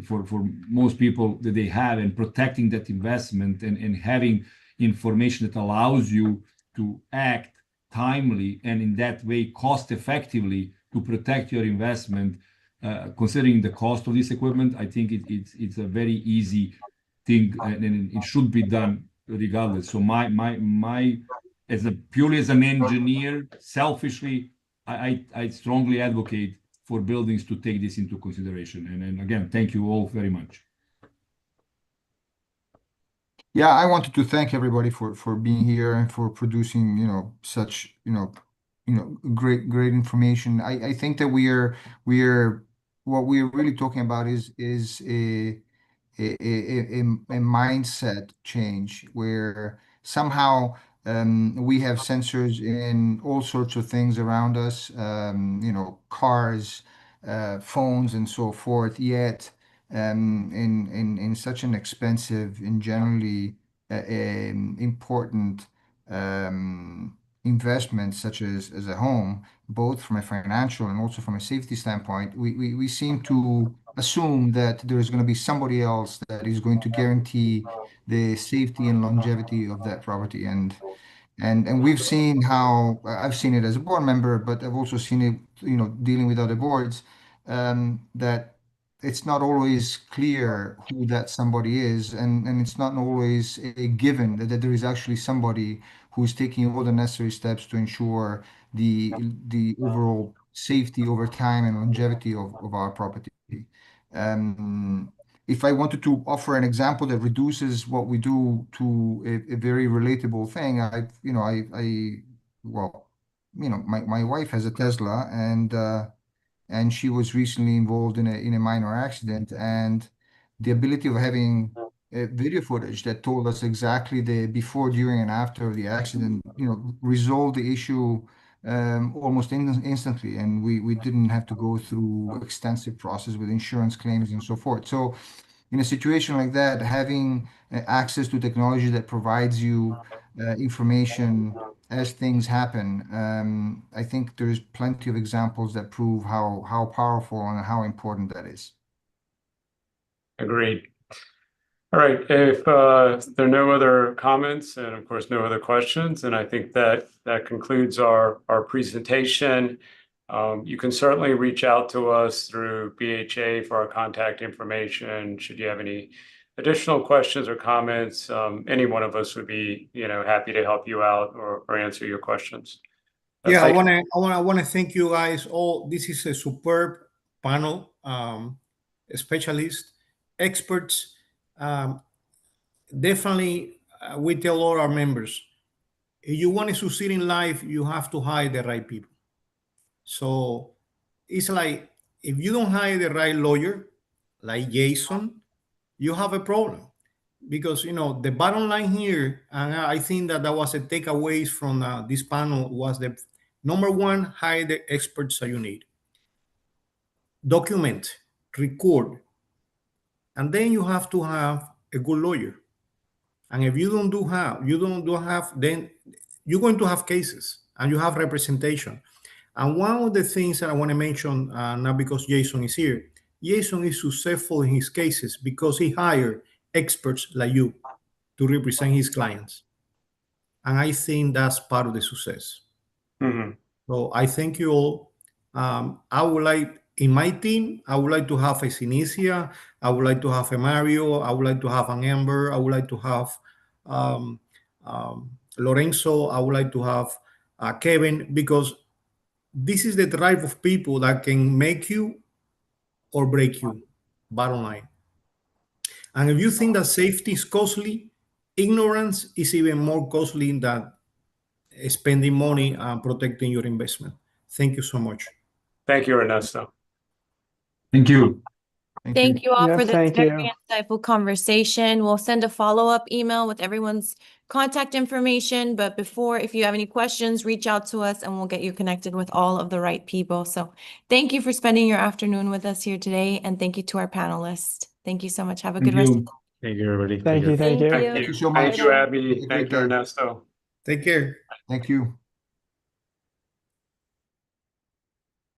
for most people that they have, and protecting that investment and having information that allows you to act timely and in that way cost effectively to protect your investment. Considering the cost of this equipment, I think it's a very easy thing, and it should be done regardless. So my as a purely as an engineer, selfishly, I strongly advocate for buildings to take this into consideration. And again, thank you all very much. Yeah, I wanted to thank everybody for being here and for producing, such, great information. I think that we're what we're really talking about is a mindset change where somehow we have sensors in all sorts of things around us, cars, phones, and so forth. Yet, in such an expensive and generally important investment such as a home, both from a financial and also from a safety standpoint, we seem to assume that there is going to be somebody else that is going to guarantee the safety and longevity of that property. And we've seen how I've seen it as a board member, but I've also seen it, dealing with other boards, that it's not always clear who that somebody is, and it's not always a given that there is actually somebody who's taking all the necessary steps to ensure the overall safety over time and longevity of our property. If I wanted to offer an example that reduces what we do to a very relatable thing, my wife has a Tesla, and she was recently involved in a minor accident, and the ability of having video footage that told us exactly the before, during, and after of the accident, resolved the issue almost instantly, and we didn't have to go through extensive process with insurance claims and so forth. So in a situation like that, having access to technology that provides you information as things happen, I think there's plenty of examples that prove how powerful and how important that is. Agreed. All right, if there are no other comments and of course no other questions, and I think that concludes our presentation. You can certainly reach out to us through BHA for our contact information. Should you have any additional questions or comments, any one of us would be, happy to help you out or answer your questions. Yeah, I want to thank you guys all. This is a superb panel, specialists, experts. Definitely, we tell all our members, if you want to succeed in life, you have to hire the right people. So it's like, if you don't hire the right lawyer, like Jason, you have a problem. Because, the bottom line here, and I think that was a takeaways from this panel, was the number one, hire the experts that you need. Document, record, and then you have to have a good lawyer. And if you don't have, then you're going to have cases and you have representation. And one of the things that I want to mention, not because Jason is here, Jason is successful in his cases because he hired experts like you to represent his clients. And I think that's part of the success. Mm-hmm. So I thank you all. I would like, in my team, I would like to have a Sinicia, I would like to have a Mario, I would like to have an Amber, I would like to have Lorenzo, I would like to have Kevin, because this is the type of people that can make you or break you, bottom line. And if you think that safety is costly, ignorance is even more costly than spending money and protecting your investment. Thank you so much. Thank you, Ernesto. Thank you. Thank you all Yeah, for this thank very you. insightful conversation. We'll send a follow-up email with everyone's contact information. But before, if you have any questions, reach out to us and we'll get you connected with all of the right people. So thank you for spending your afternoon with us here today. And thank you to our panelists. Thank you so much. Have a good Thank rest. you. Thank you, everybody. Take Thank care. you, thank you. Thank Thank Thank you. you so Thank much. you, Abby. Have a Thank great you, day. Ernesto. Take care. Thank you.